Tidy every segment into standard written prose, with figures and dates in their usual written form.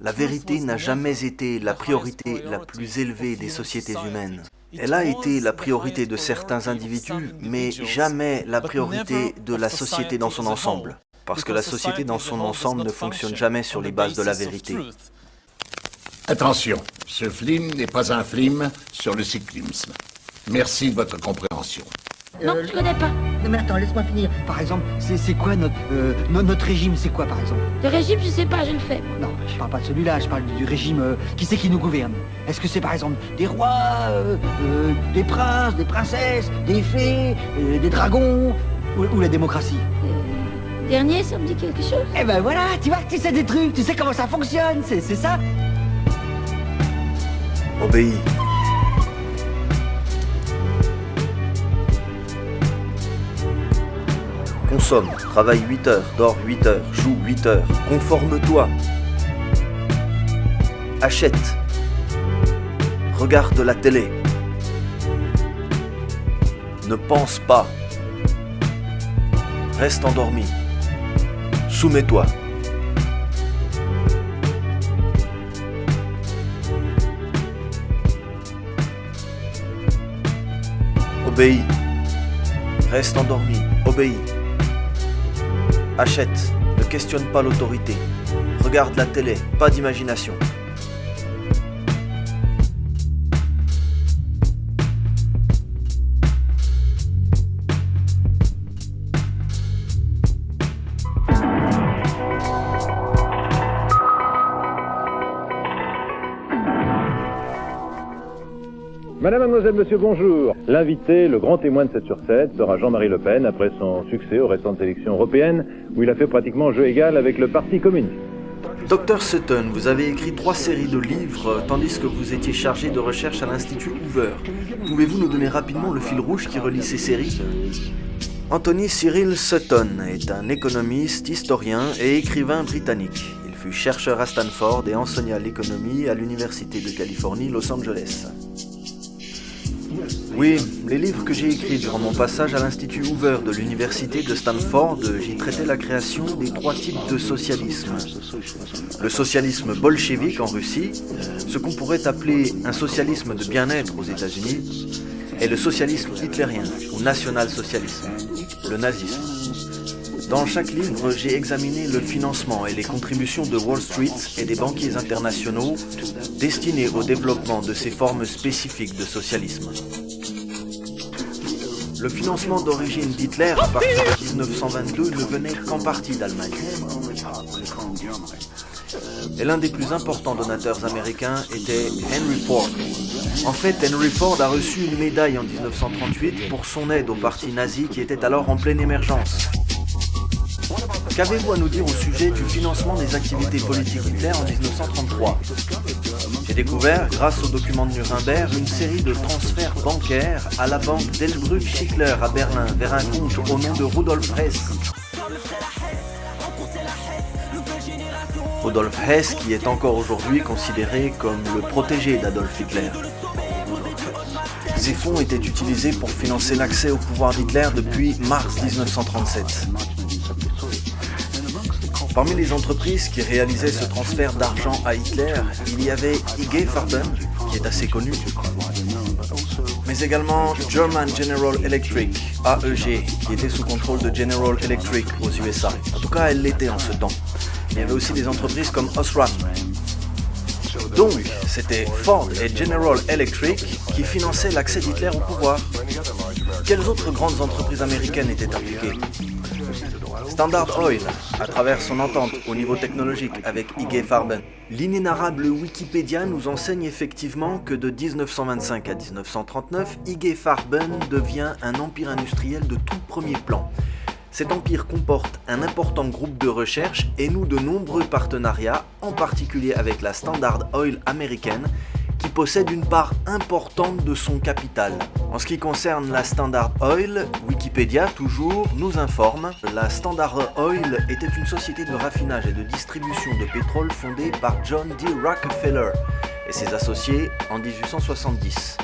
La vérité n'a jamais été la priorité la plus élevée des sociétés humaines. Elle a été la priorité de certains individus, mais jamais la priorité de la société dans son ensemble. Parce que la société dans son ensemble ne fonctionne jamais sur les bases de la vérité. Attention, ce film n'est pas un film sur le cyclisme. Merci de votre compréhension. Non, je connais pas. Non mais attends, laisse-moi finir. Par exemple, c'est quoi notre régime, c'est quoi par exemple? Le régime, je sais pas, je le fais. Non, je parle pas de celui-là, je parle du régime, qui c'est qui nous gouverne? Est-ce que c'est par exemple des rois, des princes, des princesses, des fées, des dragons, ou la démocratie? Dernier, ça me dit quelque chose? Eh ben voilà, tu vois, tu sais des trucs, tu sais comment ça fonctionne, c'est ça? Obéis. Consomme, travaille 8 heures, dors 8 heures, joue 8 heures, conforme-toi. Achète. Regarde la télé. Ne pense pas. Reste endormi. Soumets-toi. Obéis. Reste endormi. Obéis. Achète. Ne questionne pas l'autorité. Regarde la télé. Pas d'imagination. Madame, mademoiselle, monsieur, bonjour. L'invité, le grand témoin de 7 sur 7, sera Jean-Marie Le Pen, après son succès aux récentes élections européennes, où il a fait pratiquement jeu égal avec le Parti communiste. Dr Sutton, vous avez écrit 3 séries de livres, tandis que vous étiez chargé de recherche à l'Institut Hoover. Pouvez-vous nous donner rapidement le fil rouge qui relie ces séries ? Anthony Cyril Sutton est un économiste, historien et écrivain britannique. Il fut chercheur à Stanford et enseigna l'économie à l'Université de Californie, Los Angeles. Oui, les livres que j'ai écrits durant mon passage à l'Institut Hoover de l'Université de Stanford, j'y traitais la création des 3 types de socialisme. Le socialisme bolchevique en Russie, ce qu'on pourrait appeler un socialisme de bien-être aux États-Unis, et le socialisme hitlérien ou national-socialisme, le nazisme. Dans chaque livre, j'ai examiné le financement et les contributions de Wall Street et des banquiers internationaux destinés au développement de ces formes spécifiques de socialisme. Le financement d'origine d'Hitler à partir de 1922 ne venait qu'en partie d'Allemagne. Et l'un des plus importants donateurs américains était Henry Ford. En fait, Henry Ford a reçu une médaille en 1938 pour son aide au parti nazi qui était alors en pleine émergence. Qu'avez-vous à nous dire au sujet du financement des activités politiques Hitler en 1933 ? J'ai découvert, grâce aux documents de Nuremberg, une série de transferts bancaires à la banque Delbrück-Schickler à Berlin vers un compte au nom de Rudolf Hess. Rudolf Hess qui est encore aujourd'hui considéré comme le protégé d'Adolf Hitler. Ces fonds étaient utilisés pour financer l'accès au pouvoir d'Hitler depuis mars 1937. Parmi les entreprises qui réalisaient ce transfert d'argent à Hitler, il y avait IG Farben, qui est assez connu, mais également German General Electric, AEG, qui était sous contrôle de General Electric aux USA. En tout cas, elle l'était en ce temps. Il y avait aussi des entreprises comme Osram. Donc, c'était Ford et General Electric qui finançaient l'accès d'Hitler au pouvoir. Quelles autres grandes entreprises américaines étaient impliquées ? Standard Oil, à travers son entente au niveau technologique avec IG Farben. L'inénarrable Wikipédia nous enseigne effectivement que de 1925 à 1939, IG Farben devient un empire industriel de tout premier plan. Cet empire comporte un important groupe de recherche et noue de nombreux partenariats, en particulier avec la Standard Oil américaine, qui possède une part importante de son capital. En ce qui concerne la Standard Oil, Wikipédia toujours nous informe que la Standard Oil était une société de raffinage et de distribution de pétrole fondée par John D. Rockefeller et ses associés en 1870.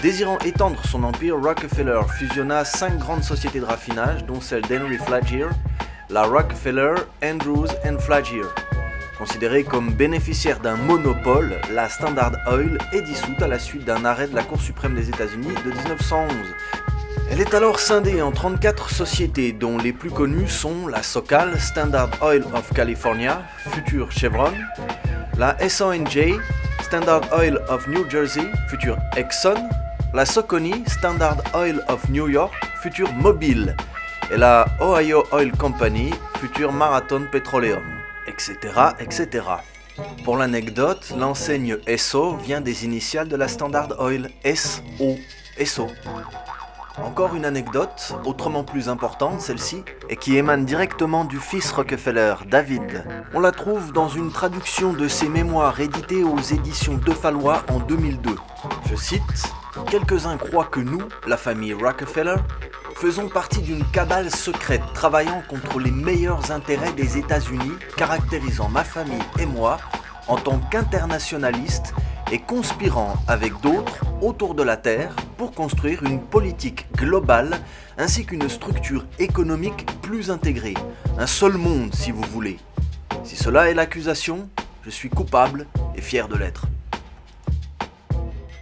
Désirant étendre son empire, Rockefeller fusionna 5 grandes sociétés de raffinage, dont celle d'Henry Flagler, la Rockefeller, Andrews and Flagler. Considérée comme bénéficiaire d'un monopole, la Standard Oil est dissoute à la suite d'un arrêt de la Cour suprême des États-Unis de 1911. Elle est alors scindée en 34 sociétés, dont les plus connues sont la SoCal, Standard Oil of California, future Chevron, la SONJ, Standard Oil of New Jersey, future Exxon, la Socony, Standard Oil of New York, future Mobil, et la Ohio Oil Company, future Marathon Petroleum, etc., etc. Pour l'anecdote, l'enseigne Esso vient des initiales de la Standard Oil, SO, Esso. Encore une anecdote, autrement plus importante celle-ci, et qui émane directement du fils Rockefeller, David. On la trouve dans une traduction de ses mémoires éditées aux éditions De Fallois en 2002. Je cite, « Quelques-uns croient que nous, la famille Rockefeller, faisons partie d'une cabale secrète travaillant contre les meilleurs intérêts des États-Unis, caractérisant ma famille et moi en tant qu'internationalistes et conspirant avec d'autres autour de la Terre pour construire une politique globale ainsi qu'une structure économique plus intégrée. Un seul monde, si vous voulez. Si cela est l'accusation, je suis coupable et fier de l'être. »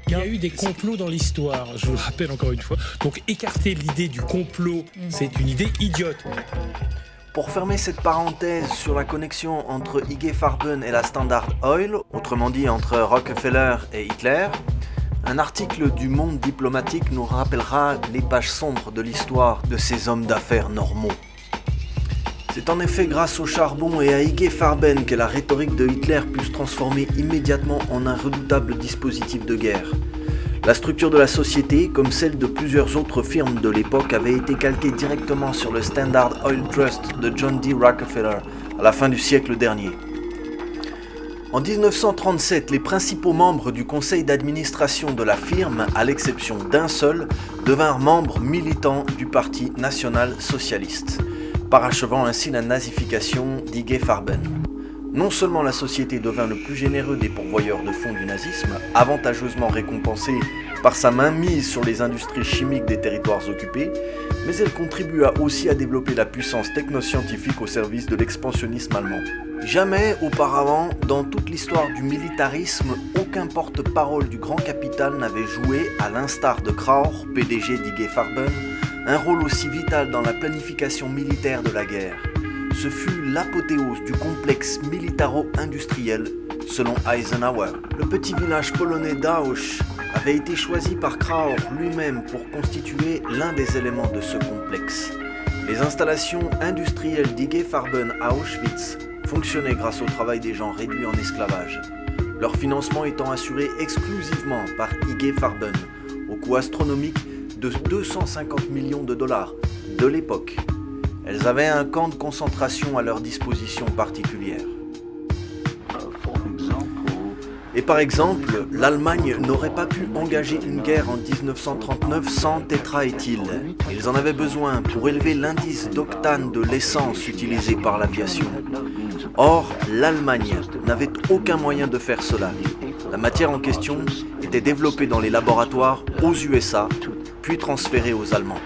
Il y a eu des complots dans l'histoire, je vous le rappelle encore une fois. Donc écarter l'idée du complot, c'est une idée idiote. Pour fermer cette parenthèse sur la connexion entre IG Farben et la Standard Oil, autrement dit entre Rockefeller et Hitler, un article du Monde diplomatique nous rappellera les pages sombres de l'histoire de ces hommes d'affaires normaux. C'est en effet grâce au charbon et à IG Farben que la rhétorique de Hitler put se transformer immédiatement en un redoutable dispositif de guerre. La structure de la société, comme celle de plusieurs autres firmes de l'époque, avait été calquée directement sur le Standard Oil Trust de John D. Rockefeller à la fin du siècle dernier. En 1937, les principaux membres du conseil d'administration de la firme, à l'exception d'un seul, devinrent membres militants du Parti national-socialiste, parachevant ainsi la nazification d'Ig Farben. Non seulement la société devint le plus généreux des pourvoyeurs de fonds du nazisme, avantageusement récompensé par sa mainmise sur les industries chimiques des territoires occupés, mais elle contribua aussi à développer la puissance technoscientifique au service de l'expansionnisme allemand. Jamais auparavant, dans toute l'histoire du militarisme, aucun porte-parole du grand capital n'avait joué, à l'instar de Krauch, PDG d'Ig Farben, un rôle aussi vital dans la planification militaire de la guerre. Ce fut l'apothéose du complexe militaro-industriel, selon Eisenhower. Le petit village polonais d'Ausch avait été choisi par Krauch lui-même pour constituer l'un des éléments de ce complexe. Les installations industrielles d'Ig Farben à Auschwitz fonctionnaient grâce au travail des gens réduits en esclavage, leur financement étant assuré exclusivement par Ig Farben, au coût astronomique de 250 millions de dollars de l'époque. Elles avaient un camp de concentration à leur disposition particulière. Et par exemple, l'Allemagne n'aurait pas pu engager une guerre en 1939 sans tétraéthyle. Ils en avaient besoin pour élever l'indice d'octane de l'essence utilisée par l'aviation. Or, l'Allemagne n'avait aucun moyen de faire cela. La matière en question était développée dans les laboratoires aux USA, puis transférée aux Allemands.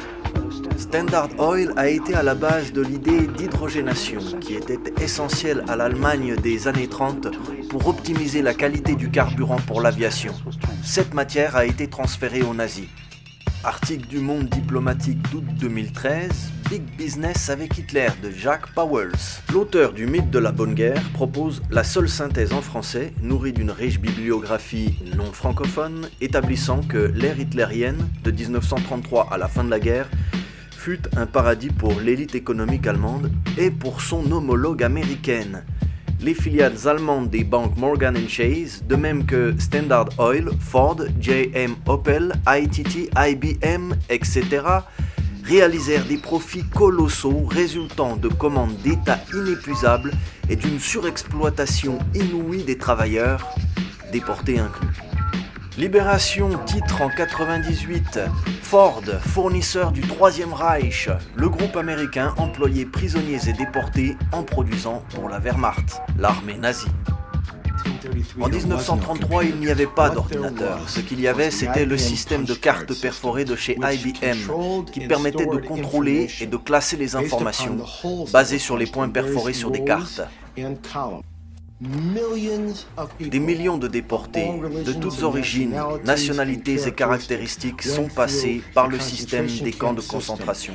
Standard Oil a été à la base de l'idée d'hydrogénation qui était essentielle à l'Allemagne des années 30 pour optimiser la qualité du carburant pour l'aviation. Cette matière a été transférée aux nazis. Article du Monde diplomatique d'août 2013, Big Business avec Hitler de Jack Powers. L'auteur du mythe de la bonne guerre propose la seule synthèse en français, nourrie d'une riche bibliographie non francophone, établissant que l'ère hitlérienne, de 1933 à la fin de la guerre, fut un paradis pour l'élite économique allemande et pour son homologue américaine. Les filiales allemandes des banques Morgan & Chase, de même que Standard Oil, Ford, GM, Opel, ITT, IBM, etc., réalisèrent des profits colossaux résultant de commandes d'État inépuisables et d'une surexploitation inouïe des travailleurs, déportés inclus. Libération titre en 98, Ford, fournisseur du Troisième Reich, le groupe américain employait prisonniers et déportés en produisant pour la Wehrmacht, l'armée nazie. En 1933, il n'y avait pas d'ordinateur. Ce qu'il y avait, c'était le système de cartes perforées de chez IBM, qui permettait de contrôler et de classer les informations, basées sur les points perforés sur des cartes. Des millions de déportés, de toutes origines, nationalités et caractéristiques sont passés par le système des camps de concentration.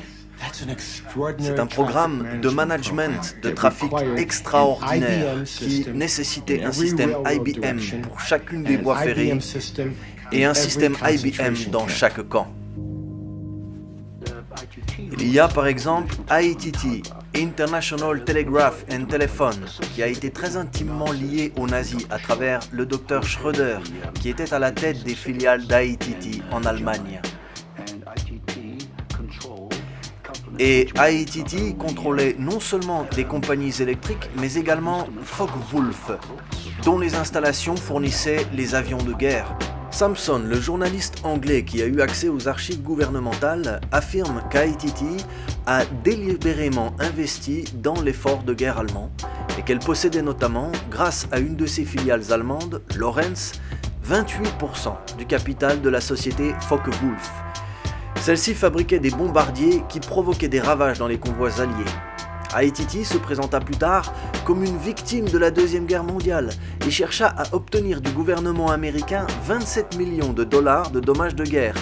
C'est un programme de management de trafic extraordinaire qui nécessitait un système IBM pour chacune des voies ferrées et un système IBM dans chaque camp. Il y a par exemple ITT, International Telegraph and Telephone, qui a été très intimement lié aux nazis à travers le docteur Schröder, qui était à la tête des filiales d'ITT en Allemagne. Et ITT contrôlait non seulement des compagnies électriques, mais également Focke-Wulf, dont les installations fournissaient les avions de guerre. Sampson, le journaliste anglais qui a eu accès aux archives gouvernementales, affirme qu'ITT a délibérément investi dans l'effort de guerre allemand et qu'elle possédait notamment, grâce à une de ses filiales allemandes, Lorenz, 28% du capital de la société Focke-Wulf. Celle-ci fabriquait des bombardiers qui provoquaient des ravages dans les convois alliés. ITT se présenta plus tard comme une victime de la Deuxième Guerre mondiale et chercha à obtenir du gouvernement américain 27 millions de dollars de dommages de guerre,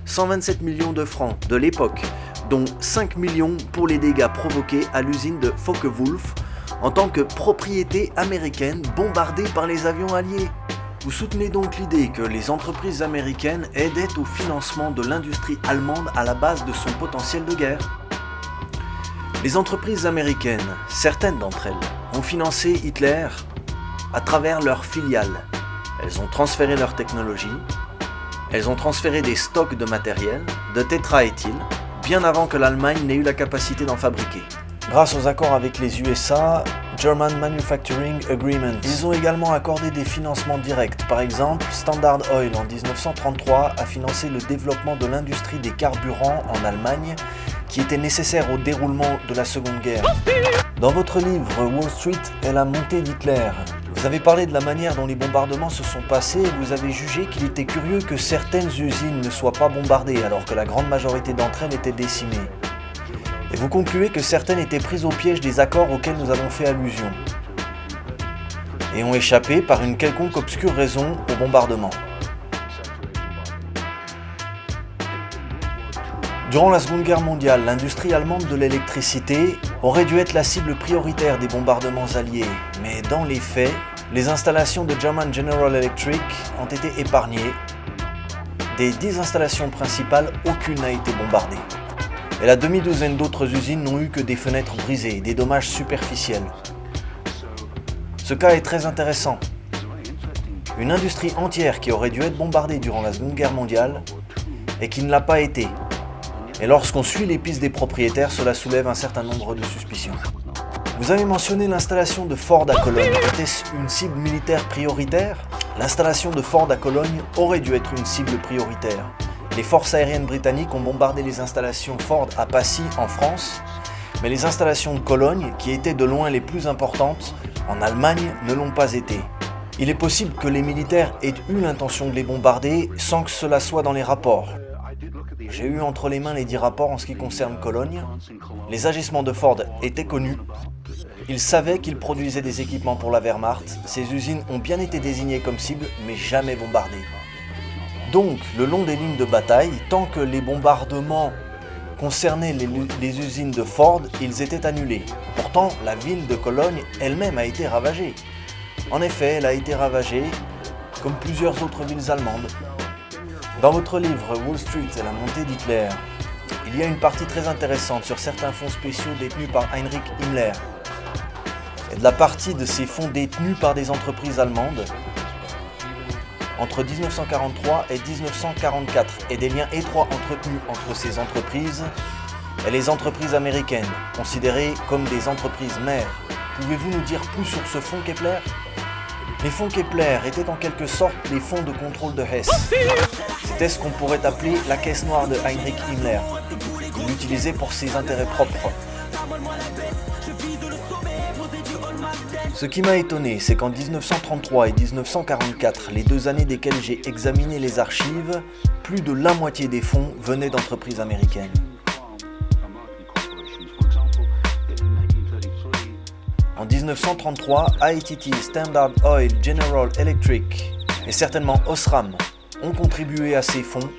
127 millions de francs de l'époque, dont 5 millions pour les dégâts provoqués à l'usine de Focke-Wulf en tant que propriété américaine bombardée par les avions alliés. Vous soutenez donc l'idée que les entreprises américaines aidaient au financement de l'industrie allemande à la base de son potentiel de guerre? Les entreprises américaines, certaines d'entre elles, ont financé Hitler à travers leurs filiales. Elles ont transféré leur technologie, elles ont transféré des stocks de matériel, de tétraéthyle, bien avant que l'Allemagne n'ait eu la capacité d'en fabriquer. Grâce aux accords avec les USA, German Manufacturing Agreement, ils ont également accordé des financements directs. Par exemple, Standard Oil en 1933 a financé le développement de l'industrie des carburants en Allemagne qui était nécessaire au déroulement de la Seconde Guerre. Dans votre livre Wall Street et la montée d'Hitler, vous avez parlé de la manière dont les bombardements se sont passés et vous avez jugé qu'il était curieux que certaines usines ne soient pas bombardées alors que la grande majorité d'entre elles étaient décimées. Et vous concluez que certaines étaient prises au piège des accords auxquels nous avons fait allusion et ont échappé par une quelconque obscure raison au bombardement. Durant la Seconde Guerre mondiale, l'industrie allemande de l'électricité aurait dû être la cible prioritaire des bombardements alliés, mais dans les faits, les installations de German General Electric ont été épargnées. Des 10 installations principales, aucune n'a été bombardée. Et la demi-douzaine d'autres usines n'ont eu que des fenêtres brisées, des dommages superficiels. Ce cas est très intéressant. Une industrie entière qui aurait dû être bombardée durant la Seconde Guerre mondiale et qui ne l'a pas été. Et lorsqu'on suit les pistes des propriétaires, cela soulève un certain nombre de suspicions. Vous avez mentionné l'installation de Ford à Cologne. Était-ce une cible militaire prioritaire? L'installation de Ford à Cologne aurait dû être une cible prioritaire. Les forces aériennes britanniques ont bombardé les installations Ford à Passy en France, mais les installations de Cologne, qui étaient de loin les plus importantes, en Allemagne, ne l'ont pas été. Il est possible que les militaires aient eu l'intention de les bombarder sans que cela soit dans les rapports. J'ai eu entre les mains les 10 rapports en ce qui concerne Cologne. Les agissements de Ford étaient connus. Ils savaient qu'ils produisaient des équipements pour la Wehrmacht. Ces usines ont bien été désignées comme cibles, mais jamais bombardées. Donc, le long des lignes de bataille, tant que les bombardements concernaient les usines de Ford, ils étaient annulés. Pourtant, la ville de Cologne elle-même a été ravagée. En effet, elle a été ravagée, comme plusieurs autres villes allemandes. Dans votre livre Wall Street et la montée d'Hitler, il y a une partie très intéressante sur certains fonds spéciaux détenus par Heinrich Himmler et de la partie de ces fonds détenus par des entreprises allemandes entre 1943 et 1944 et des liens étroits entretenus entre ces entreprises et les entreprises américaines, considérées comme des entreprises mères. Pouvez-vous nous dire plus sur ce fonds Kepler? Les fonds Kepler étaient en quelque sorte les fonds de contrôle de Hess. C'était ce qu'on pourrait appeler la caisse noire de Heinrich Himmler. Il l'utilisait pour ses intérêts propres. Ce qui m'a étonné, c'est qu'en 1933 et 1944, les 2 années desquelles j'ai examiné les archives, plus de la moitié des fonds venaient d'entreprises américaines. En 1933, ITT, Standard Oil, General Electric et certainement Osram ont contribué à ces fonds.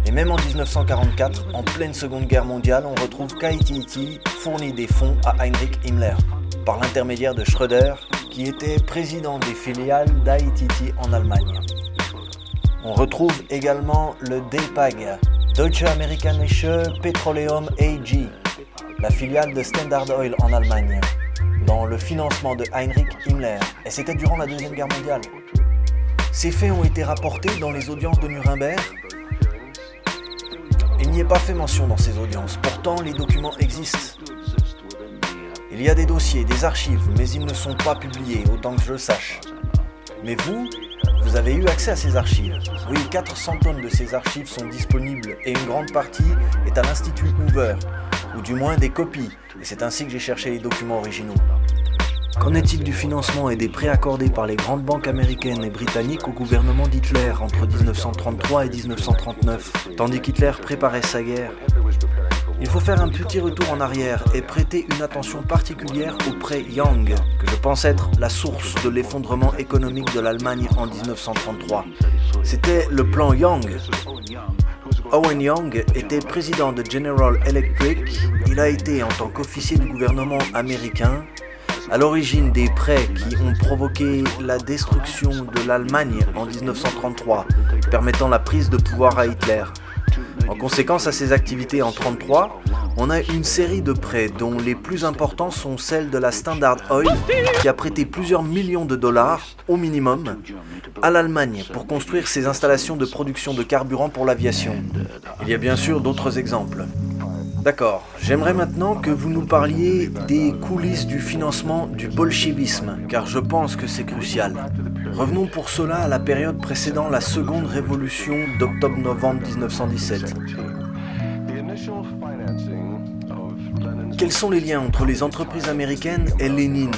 Et même en 1944, en pleine Seconde Guerre mondiale, on retrouve qu'ITT fournit des fonds à Heinrich Himmler, par l'intermédiaire de Schröder, qui était président des filiales d'ITT en Allemagne. On retrouve également le DPAG, Deutsche Amerikanische Petroleum AG, la filiale de Standard Oil en Allemagne, dans le financement de Heinrich Himmler, et c'était durant la Deuxième Guerre mondiale. Ces faits ont été rapportés dans les audiences de Nuremberg. Il n'y est pas fait mention dans ces audiences, pourtant les documents existent. Il y a des dossiers, des archives, mais ils ne sont pas publiés, autant que je le sache. Mais vous avez eu accès à ces archives. Oui, 400 tonnes de ces archives sont disponibles et une grande partie est à l'Institut Hoover, ou du moins des copies, et c'est ainsi que j'ai cherché les documents originaux. Qu'en est-il du financement et des prêts accordés par les grandes banques américaines et britanniques au gouvernement d'Hitler entre 1933 et 1939, tandis qu'Hitler préparait sa guerre? Il faut faire un petit retour en arrière et prêter une attention particulière au prêt Young, que je pense être la source de l'effondrement économique de l'Allemagne en 1933. C'était le plan Young. Owen Young était président de General Electric. Il a été, en tant qu'officier du gouvernement américain, à l'origine des prêts qui ont provoqué la destruction de l'Allemagne en 1933, permettant la prise de pouvoir à Hitler. En conséquence à ces activités en 1933, on a une série de prêts dont les plus importants sont celles de la Standard Oil qui a prêté plusieurs millions de dollars au minimum à l'Allemagne pour construire ses installations de production de carburant pour l'aviation. Il y a bien sûr d'autres exemples. D'accord, j'aimerais maintenant que vous nous parliez des coulisses du financement du bolchevisme, car je pense que c'est crucial. Revenons pour cela à la période précédant la seconde révolution d'octobre-novembre 1917. Quels sont les liens entre les entreprises américaines et Lénine ?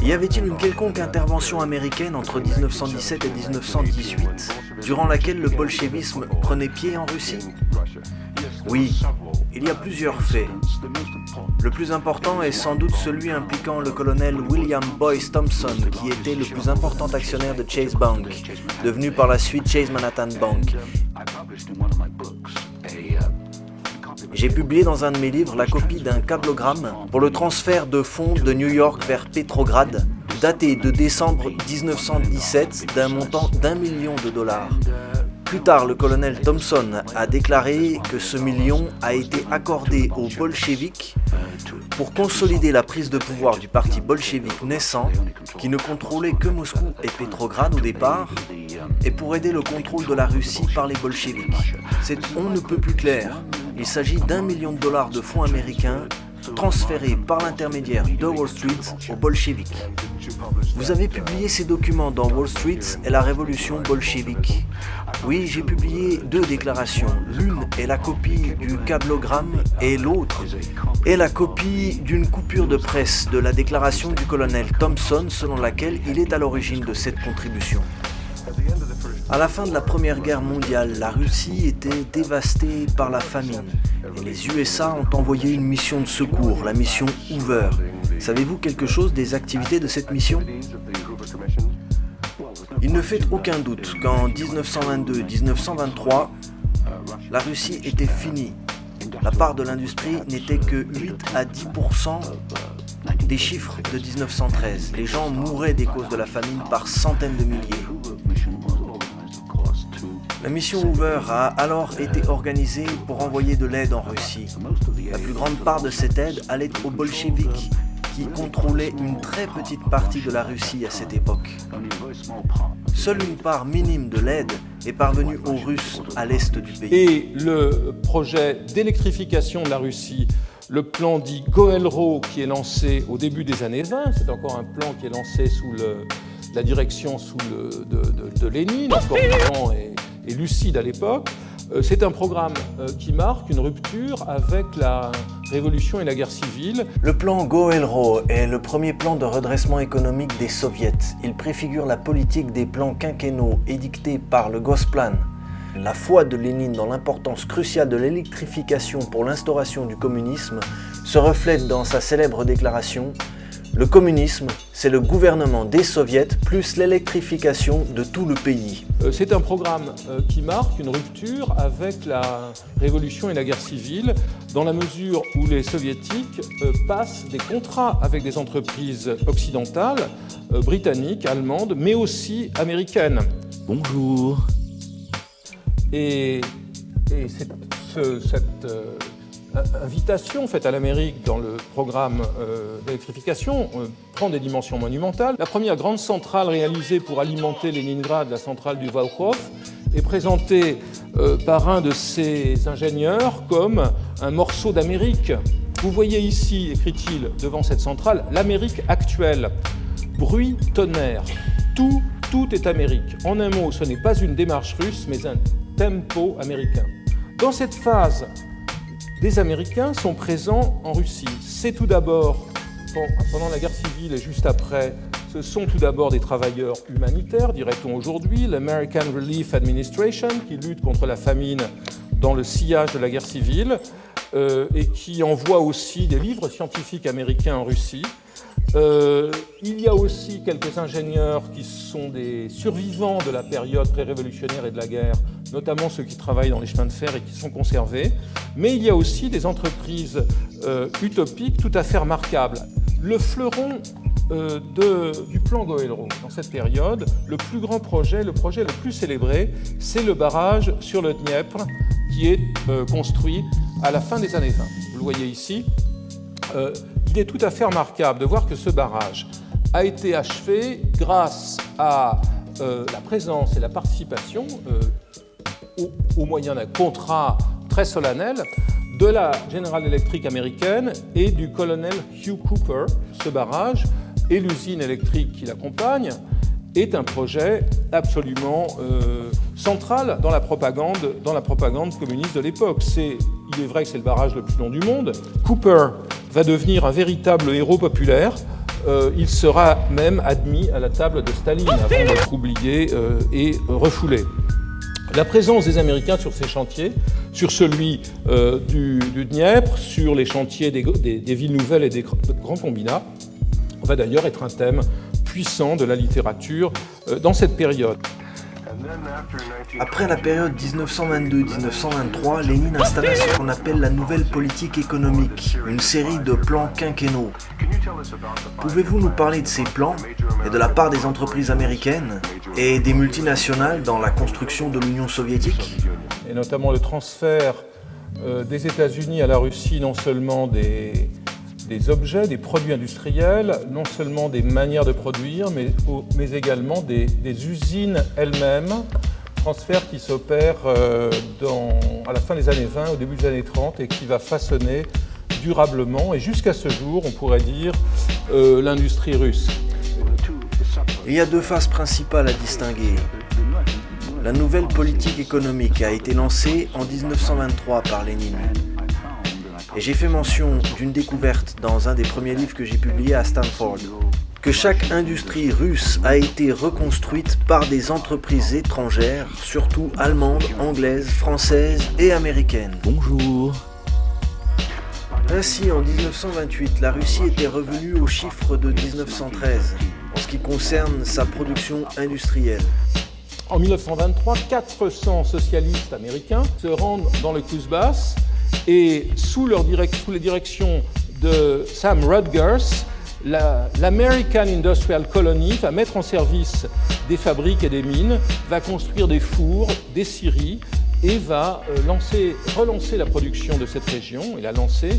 Y avait-il une quelconque intervention américaine entre 1917 et 1918, durant laquelle le bolchevisme prenait pied en Russie ? Oui, il y a plusieurs faits. Le plus important est sans doute celui impliquant le colonel William Boyce Thompson, qui était le plus important actionnaire de Chase Bank, devenu par la suite Chase Manhattan Bank. J'ai publié dans un de mes livres la copie d'un cablogramme pour le transfert de fonds de New York vers Petrograd, daté de décembre 1917 d'un montant d'1 million de dollars. Plus tard, le colonel Thompson a déclaré que ce million a été accordé aux bolcheviks pour consolider la prise de pouvoir du parti bolchevique naissant, qui ne contrôlait que Moscou et Petrograd au départ, et pour aider le contrôle de la Russie par les bolcheviks. C'est on ne peut plus clair. Il s'agit d'1 million de dollars de fonds américains transférés par l'intermédiaire de Wall Street aux bolcheviks. Vous avez publié ces documents dans Wall Street et la révolution bolchevique. Oui, j'ai publié 2 déclarations. L'une est la copie du cablogramme et l'autre est la copie d'une coupure de presse de la déclaration du colonel Thompson selon laquelle il est à l'origine de cette contribution. À la fin de la Première Guerre mondiale, la Russie était dévastée par la famine et les USA ont envoyé une mission de secours, la mission Hoover. Savez-vous quelque chose des activités de cette mission ? Il ne fait aucun doute qu'en 1922-1923, la Russie était finie. La part de l'industrie n'était que 8 à 10% des chiffres de 1913. Les gens mouraient des causes de la famine par centaines de milliers. La mission Hoover a alors été organisée pour envoyer de l'aide en Russie. La plus grande part de cette aide allait aux bolcheviks, qui contrôlaient une très petite partie de la Russie à cette époque. Seule une part minime de l'aide est parvenue aux Russes à l'est du pays. Et le projet d'électrification de la Russie, le plan dit Goël-Ro, qui est lancé au début des années 20, c'est encore un plan qui est lancé sous la direction de Lénine, encore vivant et lucide à l'époque. C'est un programme qui marque une rupture avec la révolution et la guerre civile. Le plan Goël-Ro est le premier plan de redressement économique des soviets. Il préfigure la politique des plans quinquennaux édictés par le Gosplan. La foi de Lénine dans l'importance cruciale de l'électrification pour l'instauration du communisme se reflète dans sa célèbre déclaration « Le communisme, c'est le gouvernement des soviets plus l'électrification de tout le pays ». C'est un programme qui marque une rupture avec la révolution et la guerre civile, dans la mesure où les soviétiques passent des contrats avec des entreprises occidentales, britanniques, allemandes, mais aussi américaines. Bonjour. Et cette invitation faite à l'Amérique dans le programme d'électrification prend des dimensions monumentales. La première grande centrale réalisée pour alimenter Leningrad, la centrale du Volkhov, est présentée par un de ses ingénieurs comme un morceau d'Amérique. Vous voyez ici, écrit-il devant cette centrale, l'Amérique actuelle. Bruit, tonnerre, tout est Amérique. En un mot, ce n'est pas une démarche russe, mais un tempo américain. Dans cette phase, des Américains sont présents en Russie. C'est tout d'abord, pendant la guerre civile et juste après, ce sont tout d'abord des travailleurs humanitaires, dirait-on aujourd'hui, l'American Relief Administration, qui lutte contre la famine dans le sillage de la guerre civile et qui envoie aussi des livres scientifiques américains en Russie. Il y a aussi quelques ingénieurs qui sont des survivants de la période pré-révolutionnaire et de la guerre, notamment ceux qui travaillent dans les chemins de fer et qui sont conservés. Mais il y a aussi des entreprises utopiques tout à fait remarquables. Le fleuron du plan Goël-Ro dans cette période, le plus grand projet, le projet le plus célébré, c'est le barrage sur le Dniepr qui est construit à la fin des années 20. Vous le voyez ici. Il est tout à fait remarquable de voir que ce barrage a été achevé grâce à la présence et la participation, au moyen d'un contrat très solennel, de la General Electric américaine et du colonel Hugh Cooper. Ce barrage et l'usine électrique qui l'accompagne est un projet absolument central dans la propagande communiste de l'époque. Il est vrai que c'est le barrage le plus long du monde. Cooper va devenir un véritable héros populaire. Il sera même admis à la table de Staline avant d'être oublié et refoulé. La présence des Américains sur ces chantiers, sur celui du Dniepr, sur les chantiers des villes nouvelles et des grands combinats, va d'ailleurs être un thème puissant de la littérature dans cette période. Après la période 1922-1923, Lénine installa ce qu'on appelle la nouvelle politique économique, une série de plans quinquennaux. Pouvez-vous nous parler de ces plans et de la part des entreprises américaines et des multinationales dans la construction de l'Union soviétique ? Et notamment le transfert des États-Unis à la Russie, non seulement des objets, des produits industriels, non seulement des manières de produire, mais également des usines elles-mêmes, transfert qui s'opère à la fin des années 20, au début des années 30, et qui va façonner durablement, et jusqu'à ce jour, on pourrait dire, l'industrie russe. Il y a deux phases principales à distinguer. La nouvelle politique économique a été lancée en 1923 par Lénine. Et j'ai fait mention d'une découverte dans un des premiers livres que j'ai publié à Stanford, que chaque industrie russe a été reconstruite par des entreprises étrangères, surtout allemandes, anglaises, françaises et américaines. Bonjour. Ainsi, en 1928, la Russie était revenue aux chiffres de 1913, en ce qui concerne sa production industrielle. En 1923, 400 socialistes américains se rendent dans le Kouzbas et sous les directions de Sam Rutgers, l'American Industrial Colony va mettre en service des fabriques et des mines, va construire des fours, des scieries et va relancer la production de cette région et la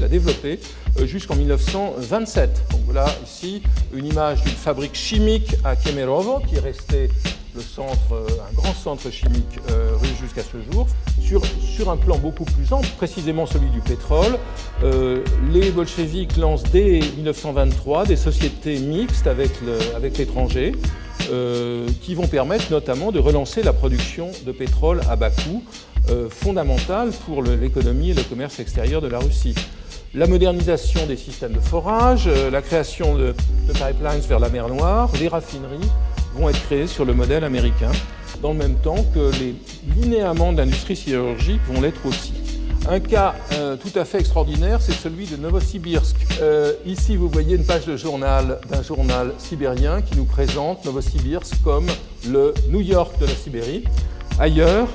développer jusqu'en 1927. Donc voilà ici une image d'une fabrique chimique à Kemerovo qui est restée un grand centre chimique russe jusqu'à ce jour. Sur un plan beaucoup plus ample, précisément celui du pétrole, les bolcheviks lancent dès 1923 des sociétés mixtes avec l'étranger qui vont permettre notamment de relancer la production de pétrole à bas coût, fondamentale pour l'économie et le commerce extérieur de la Russie. La modernisation des systèmes de forage, la création de pipelines vers la mer Noire, les raffineries vont être créées sur le modèle américain, dans le même temps que les linéaments de l'industrie sidérurgique vont l'être aussi. Un cas tout à fait extraordinaire, c'est celui de Novosibirsk. Ici, vous voyez une page de journal d'un journal sibérien qui nous présente Novosibirsk comme le New York de la Sibérie. Ailleurs,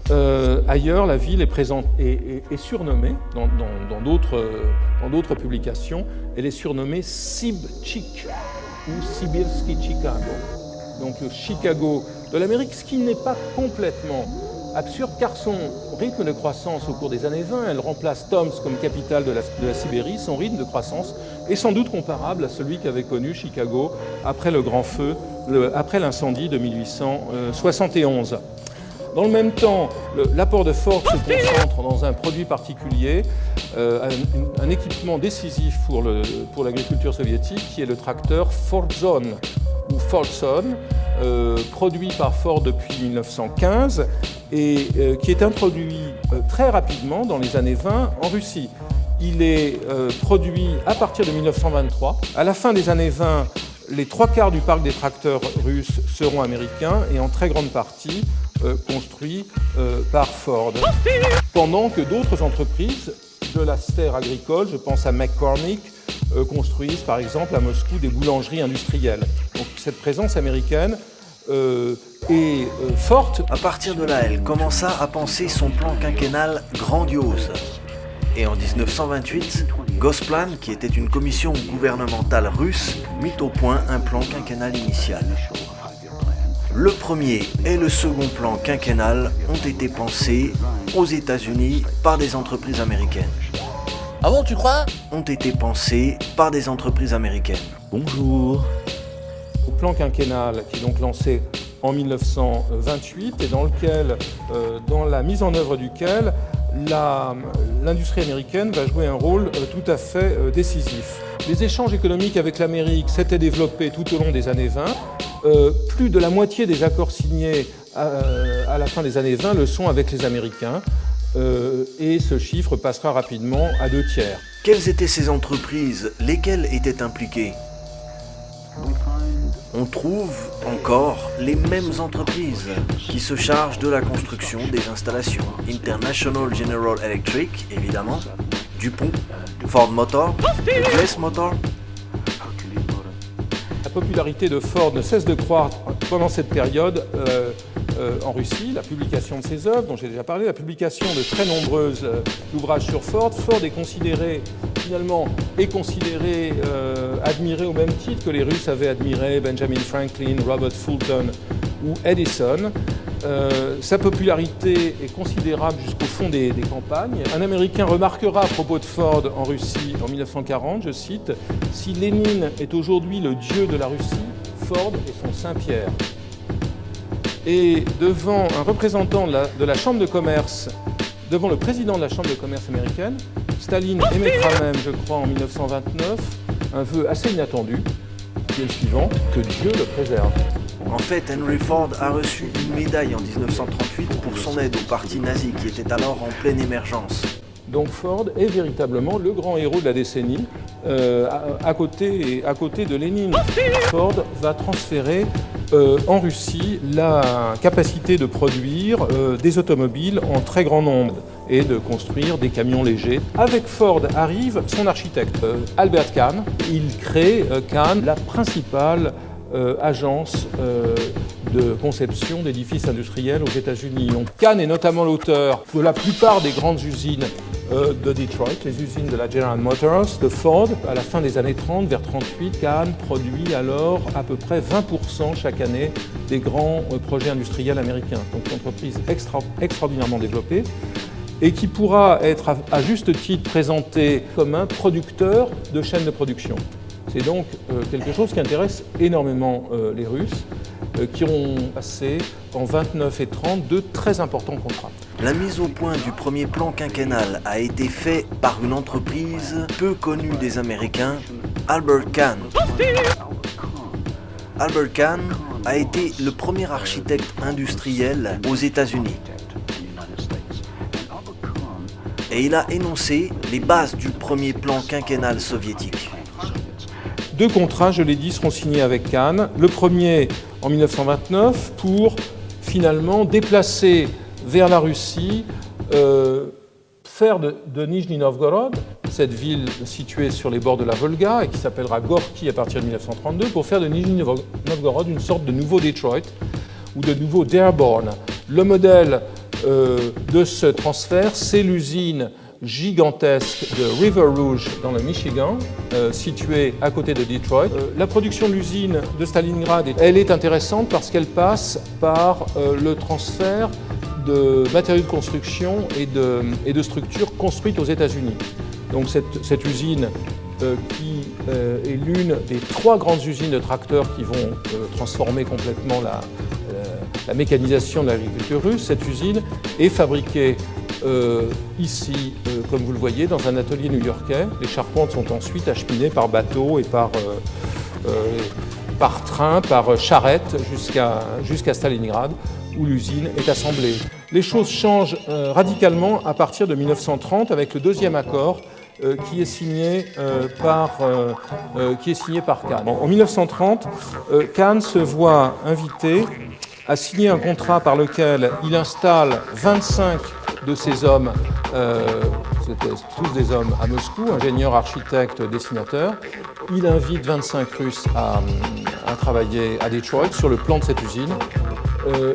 la ville est surnommée, dans d'autres publications, elle est surnommée Sibchik ou Sibirsky Chicago. Donc le Chicago de l'Amérique, ce qui n'est pas complètement absurde car son rythme de croissance au cours des années 20, elle remplace Tomsk comme capitale de la Sibérie, son rythme de croissance est sans doute comparable à celui qu'avait connu Chicago après le grand feu, après l'incendie de 1871. Dans le même temps, l'apport de Ford se concentre dans un produit particulier, un équipement décisif pour l'agriculture soviétique, qui est le tracteur Fordzon, ou Fordson, produit par Ford depuis 1915 et qui est introduit très rapidement dans les années 20 en Russie. Il est produit à partir de 1923. À la fin des années 20, les 3/4 du parc des tracteurs russes seront américains et en très grande partie construits par Ford. Pendant que d'autres entreprises de la sphère agricole, je pense à McCormick, construisent par exemple à Moscou des boulangeries industrielles. Donc cette présence américaine est forte. À partir de là, elle commença à penser son plan quinquennal grandiose. Et en 1928, Gosplan, qui était une commission gouvernementale russe, mit au point un plan quinquennal initial. Le premier et le second plan quinquennal ont été pensés aux États-Unis par des entreprises américaines. Ah bon, tu crois? Ont été pensés par des entreprises américaines. Bonjour. Au plan quinquennal, qui est donc lancé en 1928 et dans la mise en œuvre duquel l'industrie américaine va jouer un rôle tout à fait décisif. Les échanges économiques avec l'Amérique s'étaient développés tout au long des années 20. Plus de la moitié des accords signés à la fin des années 20 le sont avec les Américains. Et ce chiffre passera rapidement à 2/3. Quelles étaient ces entreprises? Lesquelles étaient impliquées? On trouve encore les mêmes entreprises qui se chargent de la construction des installations. International General Electric, évidemment, DuPont, Ford Motor, US Motor. La popularité de Ford ne cesse de croître pendant cette période en Russie. La publication de ses œuvres, dont j'ai déjà parlé, la publication de très nombreux ouvrages sur Ford. Ford est considéré, admiré au même titre que les Russes avaient admiré Benjamin Franklin, Robert Fulton ou Edison. Sa popularité est considérable jusqu'au fond des campagnes. Un Américain remarquera à propos de Ford en Russie en 1940, je cite, « Si Lénine est aujourd'hui le dieu de la Russie, Ford est son Saint-Pierre ». Et devant un représentant de la Chambre de commerce, devant le président de la Chambre de commerce américaine, Staline émettra même, je crois, en 1929, un vœu assez inattendu, qui est le suivant, que Dieu le préserve. En fait, Henry Ford a reçu une médaille en 1938 pour son aide au parti nazi qui était alors en pleine émergence. Donc Ford est véritablement le grand héros de la décennie, à côté de Lénine. Ford va transférer en Russie la capacité de produire des automobiles en très grand nombre et de construire des camions légers. Avec Ford arrive son architecte, Albert Kahn. Il crée Kahn, la principale agence de conception d'édifices industriels aux États-Unis. Kahn est notamment l'auteur de la plupart des grandes usines de Detroit, les usines de la General Motors, de Ford. À la fin des années 30, vers 38, Kahn produit alors à peu près 20% chaque année des grands projets industriels américains. Donc une entreprise extraordinairement développée et qui pourra être à juste titre présentée comme un producteur de chaînes de production. C'est donc quelque chose qui intéresse énormément les Russes, qui ont passé en 29 et 30 de très importants contrats. La mise au point du premier plan quinquennal a été faite par une entreprise peu connue des Américains, Albert Kahn. Albert Kahn a été le premier architecte industriel aux États-Unis. Et il a énoncé les bases du premier plan quinquennal soviétique. 2 contrats, je l'ai dit, seront signés avec Kahn. Le premier en 1929 pour finalement déplacer vers la Russie faire de Nijni Novgorod, cette ville située sur les bords de la Volga et qui s'appellera Gorky à partir de 1932, pour faire de Nijni Novgorod une sorte de nouveau Detroit ou de nouveau Dearborn. Le modèle de ce transfert, c'est l'usine gigantesque de River Rouge dans le Michigan, située à côté de Detroit. La production de l'usine de Stalingrad, elle est intéressante parce qu'elle passe par le transfert de matériaux de construction et de structures construites aux États-Unis. Donc cette usine qui est l'une des 3 grandes usines de tracteurs qui vont transformer complètement la mécanisation de l'agriculture russe, cette usine est fabriquée ici, comme vous le voyez, dans un atelier new-yorkais. Les charpentes sont ensuite acheminées par bateau et par train, par charrette jusqu'à Stalingrad, où l'usine est assemblée. Les choses changent radicalement à partir de 1930 avec le deuxième accord qui est signé par Kahn. En 1930, Kahn se voit invité à signer un contrat par lequel il installe 25 de ces hommes, c'était tous des hommes à Moscou, ingénieurs, architectes, dessinateurs. Il invite 25 Russes à travailler à Detroit sur le plan de cette usine.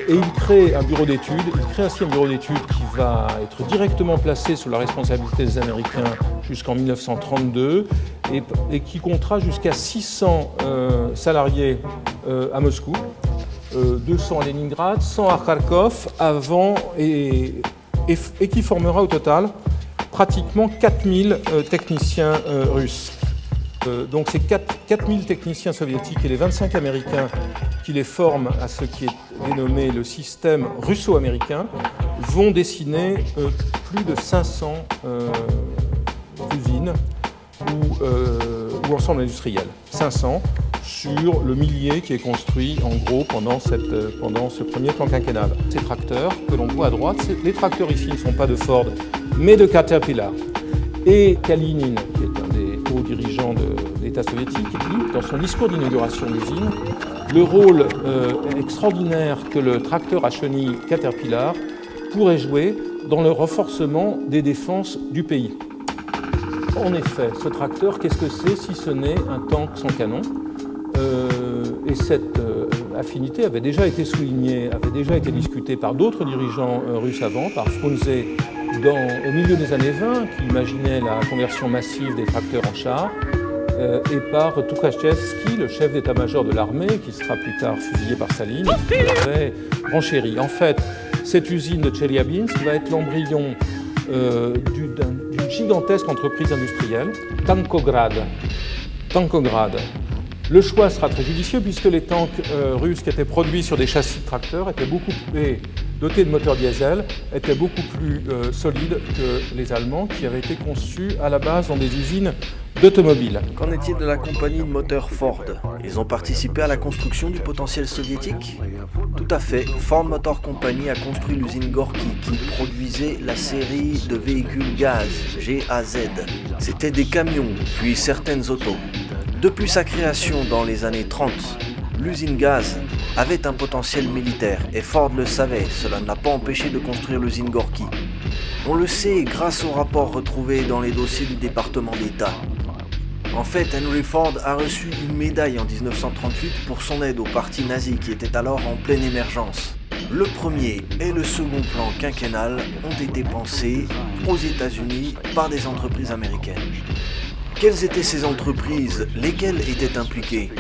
Et il crée un bureau d'études. Il crée ainsi un bureau d'études qui va être directement placé sous la responsabilité des Américains jusqu'en 1932 et qui comptera jusqu'à 600 salariés à Moscou, 200 à Leningrad, 100 à Kharkov, et qui formera au total pratiquement 4000 techniciens russes. Donc ces 4000 techniciens soviétiques et les 25 américains qui les forment à ce qui est dénommé le système russo-américain vont dessiner plus de 500 usines ou ensembles industriels. 500 sur le millier qui est construit en gros pendant ce premier plan quinquennal. Ces tracteurs que l'on voit à droite, les tracteurs ici ne sont pas de Ford, mais de Caterpillar. Et Kalinin, qui est un des hauts dirigeants de l'État soviétique, dit dans son discours d'inauguration de l'usine le rôle extraordinaire que le tracteur à chenilles Caterpillar pourrait jouer dans le renforcement des défenses du pays. En effet, ce tracteur, qu'est-ce que c'est si ce n'est un tank sans canon ? Et cette affinité avait déjà été soulignée, avait déjà été discutée par d'autres dirigeants russes avant, par Frunze au milieu des années 20, qui imaginait la conversion massive des tracteurs en chars, et par Tukhachevsky, le chef d'état-major de l'armée, qui sera plus tard fusillé par Staline, qui l'avait renchéri. En fait, cette usine de Tcheliabinsk va être l'embryon d'une gigantesque entreprise industrielle, Tankograd. Le choix sera très judicieux puisque les tanks russes qui étaient produits sur des châssis de tracteurs étaient dotés de moteurs diesel, étaient beaucoup plus solides que les Allemands qui avaient été conçus à la base dans des usines d'automobiles. Qu'en est-il de la compagnie de moteurs Ford ? Ils ont participé à la construction du potentiel soviétique ? Tout à fait. Ford Motor Company a construit l'usine Gorky qui produisait la série de véhicules gaz, GAZ. C'était des camions, puis certaines autos. Depuis sa création dans les années 30, l'usine gaz avait un potentiel militaire et Ford le savait, cela n'a pas empêché de construire l'usine Gorky. On le sait grâce aux rapports retrouvés dans les dossiers du département d'État. En fait, Henry Ford a reçu une médaille en 1938 pour son aide au parti nazi qui était alors en pleine émergence. Le premier et le second plan quinquennal ont été pensés aux États-Unis par des entreprises américaines. Quelles étaient ces entreprises? Lesquelles étaient impliquées?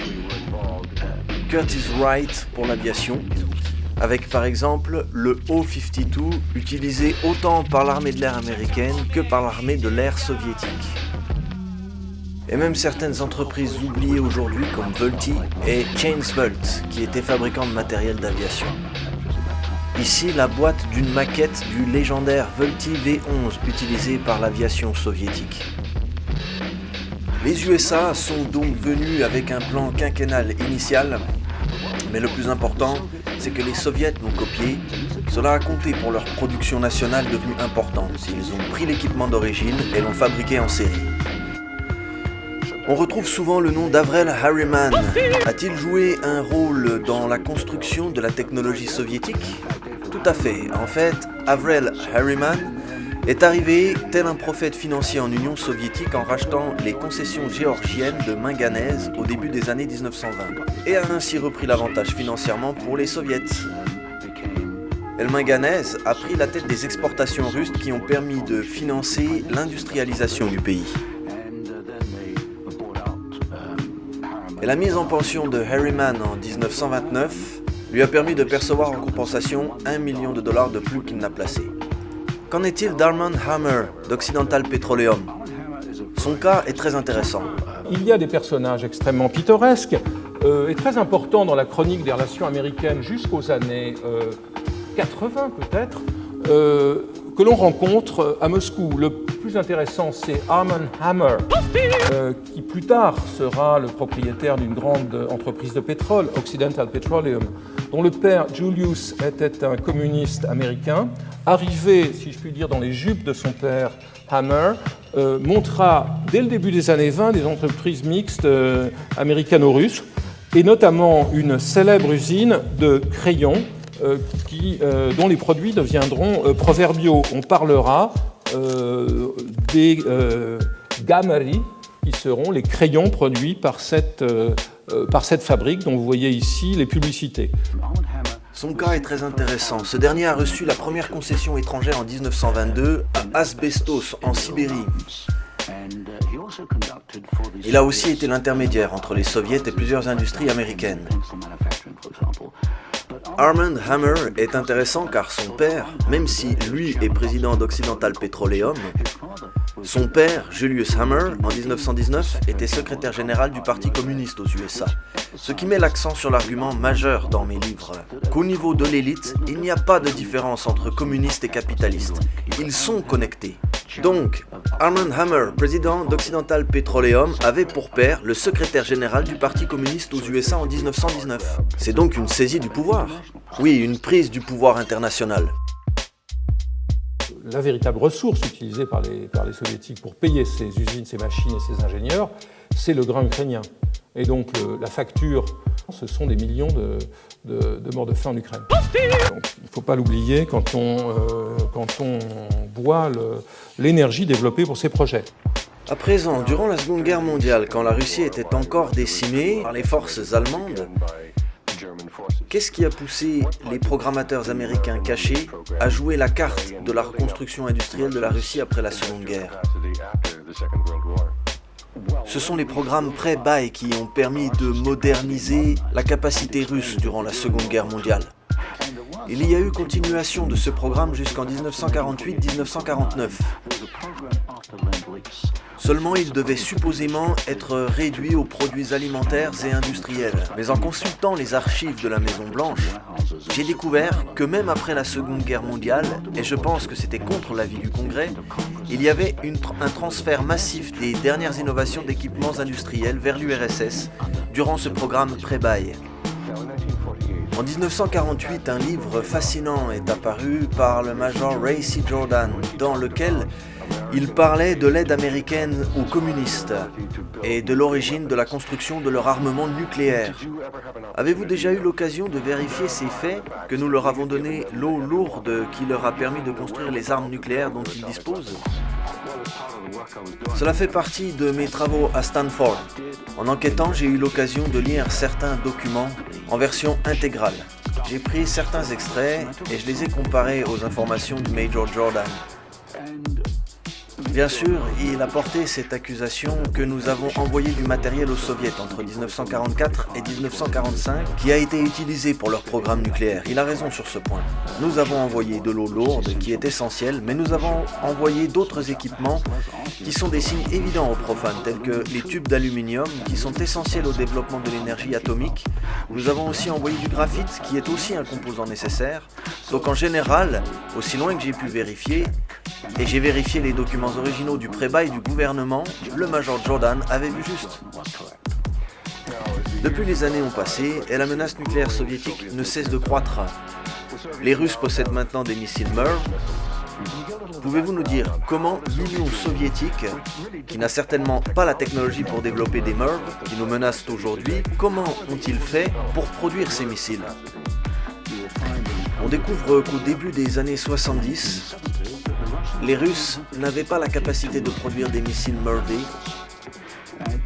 Curtiss-Wright pour l'aviation, avec par exemple le O-52 utilisé autant par l'armée de l'air américaine que par l'armée de l'air soviétique. Et même certaines entreprises oubliées aujourd'hui comme Vultee et Chains-Volt qui étaient fabricants de matériel d'aviation. Ici la boîte d'une maquette du légendaire Vultee V-11 utilisé par l'aviation soviétique. Les USA sont donc venus avec un plan quinquennal initial, mais le plus important, c'est que les soviets l'ont copié. Cela a compté pour leur production nationale devenue importante. Ils ont pris l'équipement d'origine et l'ont fabriqué en série. On retrouve souvent le nom d'Avrel Harriman. A-t-il joué un rôle dans la construction de la technologie soviétique? Tout à fait. En fait, Avrel Harriman est arrivé tel un prophète financier en Union soviétique en rachetant les concessions géorgiennes de manganèse au début des années 1920 et a ainsi repris l'avantage financièrement pour les soviets. El Manganèse a pris la tête des exportations russes qui ont permis de financer l'industrialisation du pays. Et la mise en pension de Harriman en 1929 lui a permis de percevoir en compensation $1 million de plus qu'il n'a placé. Qu'en est-il d'Armand Hammer d'Occidental Petroleum? Son cas est très intéressant. Il y a des personnages extrêmement pittoresques et très importants dans la chronique des relations américaines jusqu'aux années 80 peut-être, que l'on rencontre à Moscou. Le plus intéressant, c'est Armand Hammer, qui plus tard sera le propriétaire d'une grande entreprise de pétrole, Occidental Petroleum, dont le père Julius était un communiste américain, arrivé, si je puis dire, dans les jupes de son père Hammer, montra dès le début des années 20 des entreprises mixtes américano-russes, et notamment une célèbre usine de crayons dont les produits deviendront proverbiaux. On parlera des gamari, qui seront les crayons produits par cette fabrique dont vous voyez ici les publicités. Son cas est très intéressant. Ce dernier a reçu la première concession étrangère en 1922 à Asbestos, en Sibérie. Il a aussi été l'intermédiaire entre les soviets et plusieurs industries américaines. Armand Hammer est intéressant car son père, même si lui est président d'Occidental Petroleum, son père, Julius Hammer, en 1919, était secrétaire général du Parti communiste aux USA. Ce qui met l'accent sur l'argument majeur dans mes livres, qu'au niveau de l'élite, il n'y a pas de différence entre communistes et capitalistes. Ils sont connectés. Donc, Armand Hammer, président d'Occidental Petroleum, avait pour père le secrétaire général du Parti communiste aux USA en 1919. C'est donc une saisie du pouvoir. Oui, une prise du pouvoir international. La véritable ressource utilisée par les soviétiques pour payer ces usines, ces machines et ces ingénieurs, c'est le grain ukrainien. Et donc la facture, ce sont des millions de morts de faim en Ukraine. Donc, il ne faut pas l'oublier quand on voit l'énergie développée pour ces projets. À présent, durant la Seconde Guerre mondiale, quand la Russie était encore décimée par les forces allemandes, qu'est-ce qui a poussé les programmateurs américains cachés à jouer la carte de la reconstruction industrielle de la Russie après la Seconde Guerre? Ce sont les programmes pré-bail qui ont permis de moderniser la capacité russe durant la Seconde Guerre mondiale. Il y a eu continuation de ce programme jusqu'en 1948-1949. Seulement, il devait supposément être réduit aux produits alimentaires et industriels. Mais en consultant les archives de la Maison-Blanche, j'ai découvert que même après la Seconde Guerre mondiale, et je pense que c'était contre l'avis du Congrès, il y avait un transfert massif des dernières innovations d'équipements industriels vers l'URSS durant ce programme pré-bail. En 1948, un livre fascinant est apparu par le major Ray C. Jordan, dans lequel il parlait de l'aide américaine aux communistes et de l'origine de la construction de leur armement nucléaire. Avez-vous déjà eu l'occasion de vérifier ces faits, que nous leur avons donné l'eau lourde qui leur a permis de construire les armes nucléaires dont ils disposent? Cela fait partie de mes travaux à Stanford. En enquêtant, j'ai eu l'occasion de lire certains documents en version intégrale. J'ai pris certains extraits et je les ai comparés aux informations du Major Jordan. Bien sûr, il a porté cette accusation que nous avons envoyé du matériel aux soviets entre 1944 et 1945 qui a été utilisé pour leur programme nucléaire. Il a raison sur ce point. Nous avons envoyé de l'eau lourde qui est essentielle, mais nous avons envoyé d'autres équipements qui sont des signes évidents aux profanes, tels que les tubes d'aluminium qui sont essentiels au développement de l'énergie atomique. Nous avons aussi envoyé du graphite qui est aussi un composant nécessaire. Donc en général, aussi loin que j'ai pu vérifier, et j'ai vérifié les documents originaux du pré-bail du gouvernement, le Major Jordan avait vu juste. Depuis les années ont passé et la menace nucléaire soviétique ne cesse de croître. Les Russes possèdent maintenant des missiles MIRV. Pouvez-vous nous dire comment l'Union soviétique, qui n'a certainement pas la technologie pour développer des MIRV qui nous menacent aujourd'hui, comment ont-ils fait pour produire ces missiles? On découvre qu'au début des années 70, les Russes n'avaient pas la capacité de produire des missiles Mervy,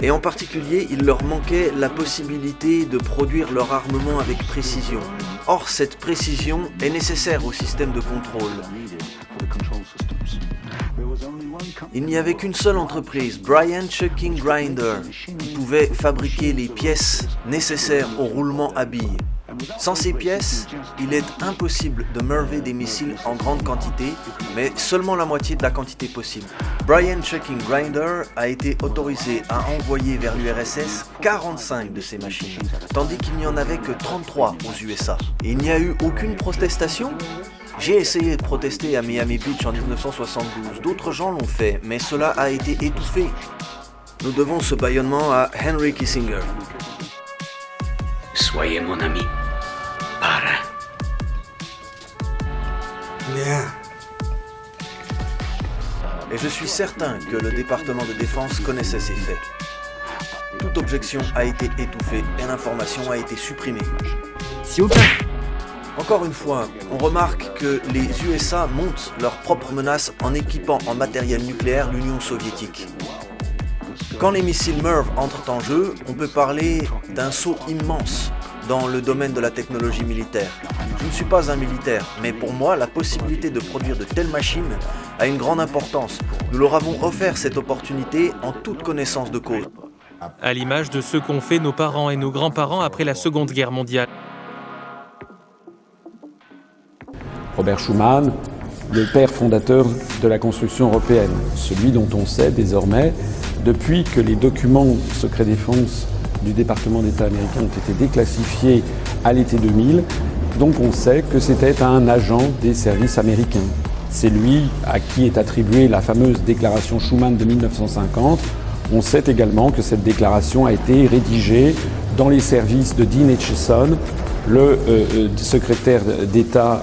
et en particulier, il leur manquait la possibilité de produire leur armement avec précision. Or, cette précision est nécessaire au système de contrôle. Il n'y avait qu'une seule entreprise, Bryant Chucking Grinder, qui pouvait fabriquer les pièces nécessaires au roulement à billes. Sans ces pièces, il est impossible de merver des missiles en grande quantité, mais seulement la moitié de la quantité possible. Bryant Chucking Grinder a été autorisé à envoyer vers l'URSS 45 de ces machines, tandis qu'il n'y en avait que 33 aux USA. Et il n'y a eu aucune protestation ? J'ai essayé de protester à Miami Beach en 1972, d'autres gens l'ont fait, mais cela a été étouffé. Nous devons ce bâillonnement à Henry Kissinger. Soyez mon ami, parrain. Bien. Et je suis certain que le département de défense connaissait ces faits. Toute objection a été étouffée et l'information a été supprimée. S'il vous plaît. Encore une fois, on remarque que les USA montent leurs propres menaces en équipant en matériel nucléaire l'Union soviétique. Quand les missiles MIRV entrent en jeu, on peut parler d'un saut immense dans le domaine de la technologie militaire. Je ne suis pas un militaire, mais pour moi, la possibilité de produire de telles machines a une grande importance. Nous leur avons offert cette opportunité en toute connaissance de cause. À l'image de ce qu'ont fait nos parents et nos grands-parents après la Seconde Guerre mondiale. Robert Schuman, le père fondateur de la construction européenne, celui dont on sait désormais, depuis que les documents secret défense du département d'État américain ont été déclassifiés à l'été 2000, donc on sait que c'était un agent des services américains. C'est lui à qui est attribuée la fameuse déclaration Schuman de 1950. On sait également que cette déclaration a été rédigée dans les services de Dean Acheson, le secrétaire d'État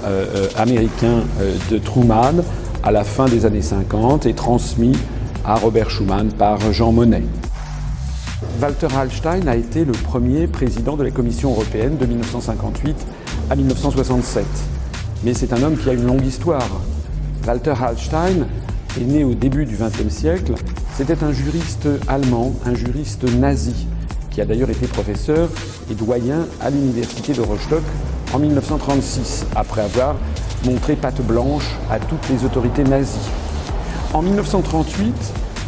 américain de Truman à la fin des années 50 et transmis à Robert Schuman par Jean Monnet. Walter Hallstein a été le premier président de la Commission européenne de 1958 à 1967. Mais c'est un homme qui a une longue histoire. Walter Hallstein est né au début du XXe siècle. C'était un juriste allemand, un juriste nazi, qui a d'ailleurs été professeur et doyen à l'université de Rostock en 1936, après avoir montré patte blanche à toutes les autorités nazies. En 1938,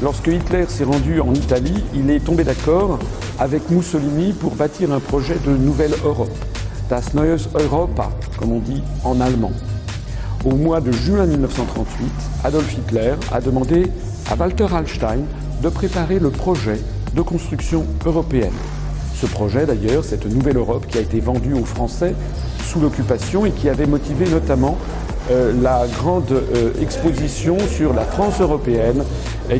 lorsque Hitler s'est rendu en Italie, il est tombé d'accord avec Mussolini pour bâtir un projet de nouvelle Europe, das Neues Europa, comme on dit en allemand. Au mois de juin 1938, Adolf Hitler a demandé à Walter Hallstein de préparer le projet de construction européenne. Ce projet d'ailleurs, cette nouvelle Europe qui a été vendue aux Français sous l'occupation et qui avait motivé notamment la grande exposition sur la France européenne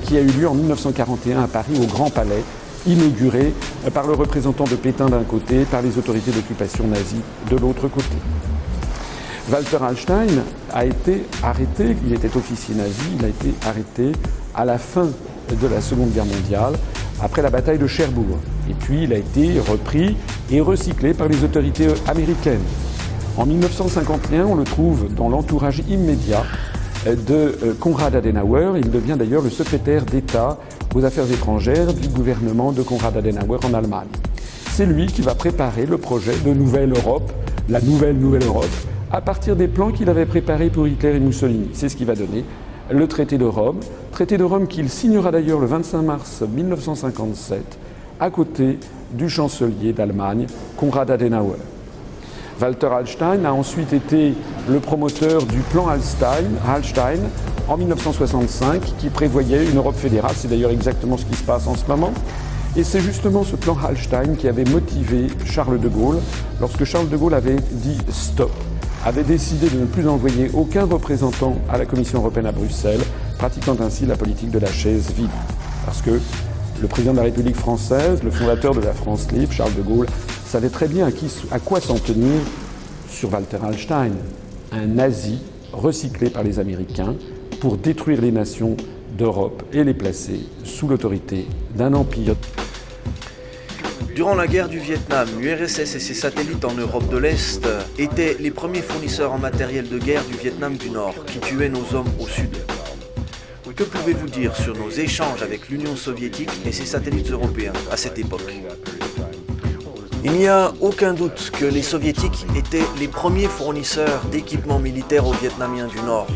qui a eu lieu en 1941 à Paris au Grand Palais, inaugurée par le représentant de Pétain d'un côté, par les autorités d'occupation nazie de l'autre côté. Walter Hallstein a été arrêté, il était officier nazi, il a été arrêté à la fin de la Seconde Guerre mondiale, après la bataille de Cherbourg. Et puis il a été repris et recyclé par les autorités américaines. En 1951, on le trouve dans l'entourage immédiat de Konrad Adenauer. Il devient d'ailleurs le secrétaire d'État aux Affaires étrangères du gouvernement de Konrad Adenauer en Allemagne. C'est lui qui va préparer le projet de Nouvelle Europe, la Nouvelle Europe, à partir des plans qu'il avait préparés pour Hitler et Mussolini. C'est ce qui va donner le traité de Rome qu'il signera d'ailleurs le 25 mars 1957, à côté du chancelier d'Allemagne, Konrad Adenauer. Walter Hallstein a ensuite été le promoteur du plan Hallstein en 1965, qui prévoyait une Europe fédérale. C'est d'ailleurs exactement ce qui se passe en ce moment. Et c'est justement ce plan Hallstein qui avait motivé Charles de Gaulle, lorsque Charles de Gaulle avait dit « stop », avait décidé de ne plus envoyer aucun représentant à la Commission européenne à Bruxelles, pratiquant ainsi la politique de la chaise vide. Parce que le président de la République française, le fondateur de la France libre, Charles de Gaulle, savait très bien à quoi s'en tenir sur Walter Hallstein, un nazi recyclé par les Américains pour détruire les nations d'Europe et les placer sous l'autorité d'un empire. Durant la guerre du Vietnam, l'URSS et ses satellites en Europe de l'Est étaient les premiers fournisseurs en matériel de guerre du Vietnam du Nord, qui tuaient nos hommes au sud. que pouvez-vous dire sur nos échanges avec l'Union soviétique et ses satellites européens à cette époque? Il n'y a aucun doute que les soviétiques étaient les premiers fournisseurs d'équipements militaires aux Vietnamiens du Nord.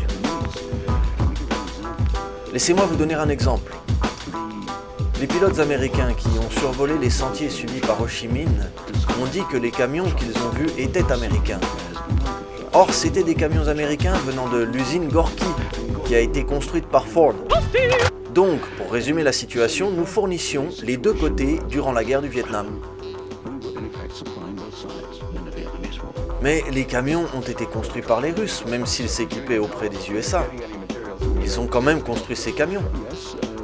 Laissez-moi vous donner un exemple. Les pilotes américains qui ont survolé les sentiers subis par Ho Chi Minh ont dit que les camions qu'ils ont vus étaient américains. Or, c'étaient des camions américains venant de l'usine Gorky, qui a été construite par Ford. Donc, pour résumer la situation, nous fournissions les deux côtés durant la guerre du Vietnam. Mais les camions ont été construits par les Russes, même s'ils s'équipaient auprès des USA. Ils ont quand même construit ces camions.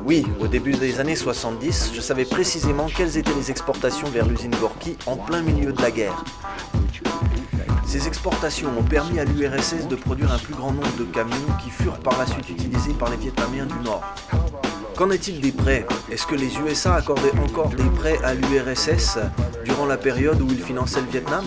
Oui, au début des années 70, je savais précisément quelles étaient les exportations vers l'usine Gorky en plein milieu de la guerre. Ces exportations ont permis à l'URSS de produire un plus grand nombre de camions qui furent par la suite utilisés par les Vietnamiens du Nord. Qu'en est-il des prêts? Est-ce que les USA accordaient encore des prêts à l'URSS durant la période où ils finançaient le Vietnam?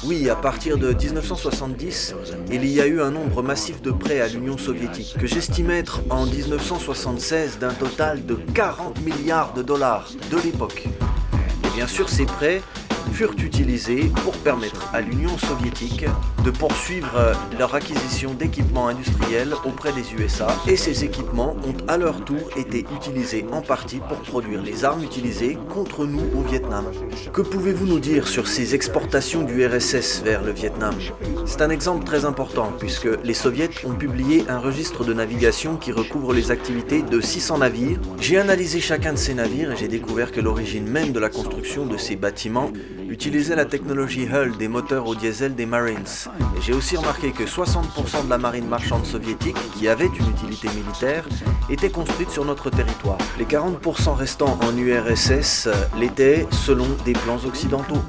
Oui, à partir de 1970, il y a eu un nombre massif de prêts à l'Union soviétique, que j'estime être en 1976 d'un total de 40 milliards de dollars de l'époque. Et bien sûr, ces prêts furent utilisés pour permettre à l'Union soviétique de poursuivre leur acquisition d'équipements industriels auprès des USA, et ces équipements ont à leur tour été utilisés en partie pour produire les armes utilisées contre nous au Vietnam. Que pouvez-vous nous dire sur ces exportations du RSS vers le Vietnam? C'est un exemple très important puisque les soviets ont publié un registre de navigation qui recouvre les activités de 600 navires. J'ai analysé chacun de ces navires et j'ai découvert que l'origine même de la construction de ces bâtiments utilisait la technologie Hull des moteurs au diesel des Marines. Et j'ai aussi remarqué que 60% de la marine marchande soviétique, qui avait une utilité militaire, était construite sur notre territoire. Les 40% restants en URSS l'étaient selon des plans occidentaux.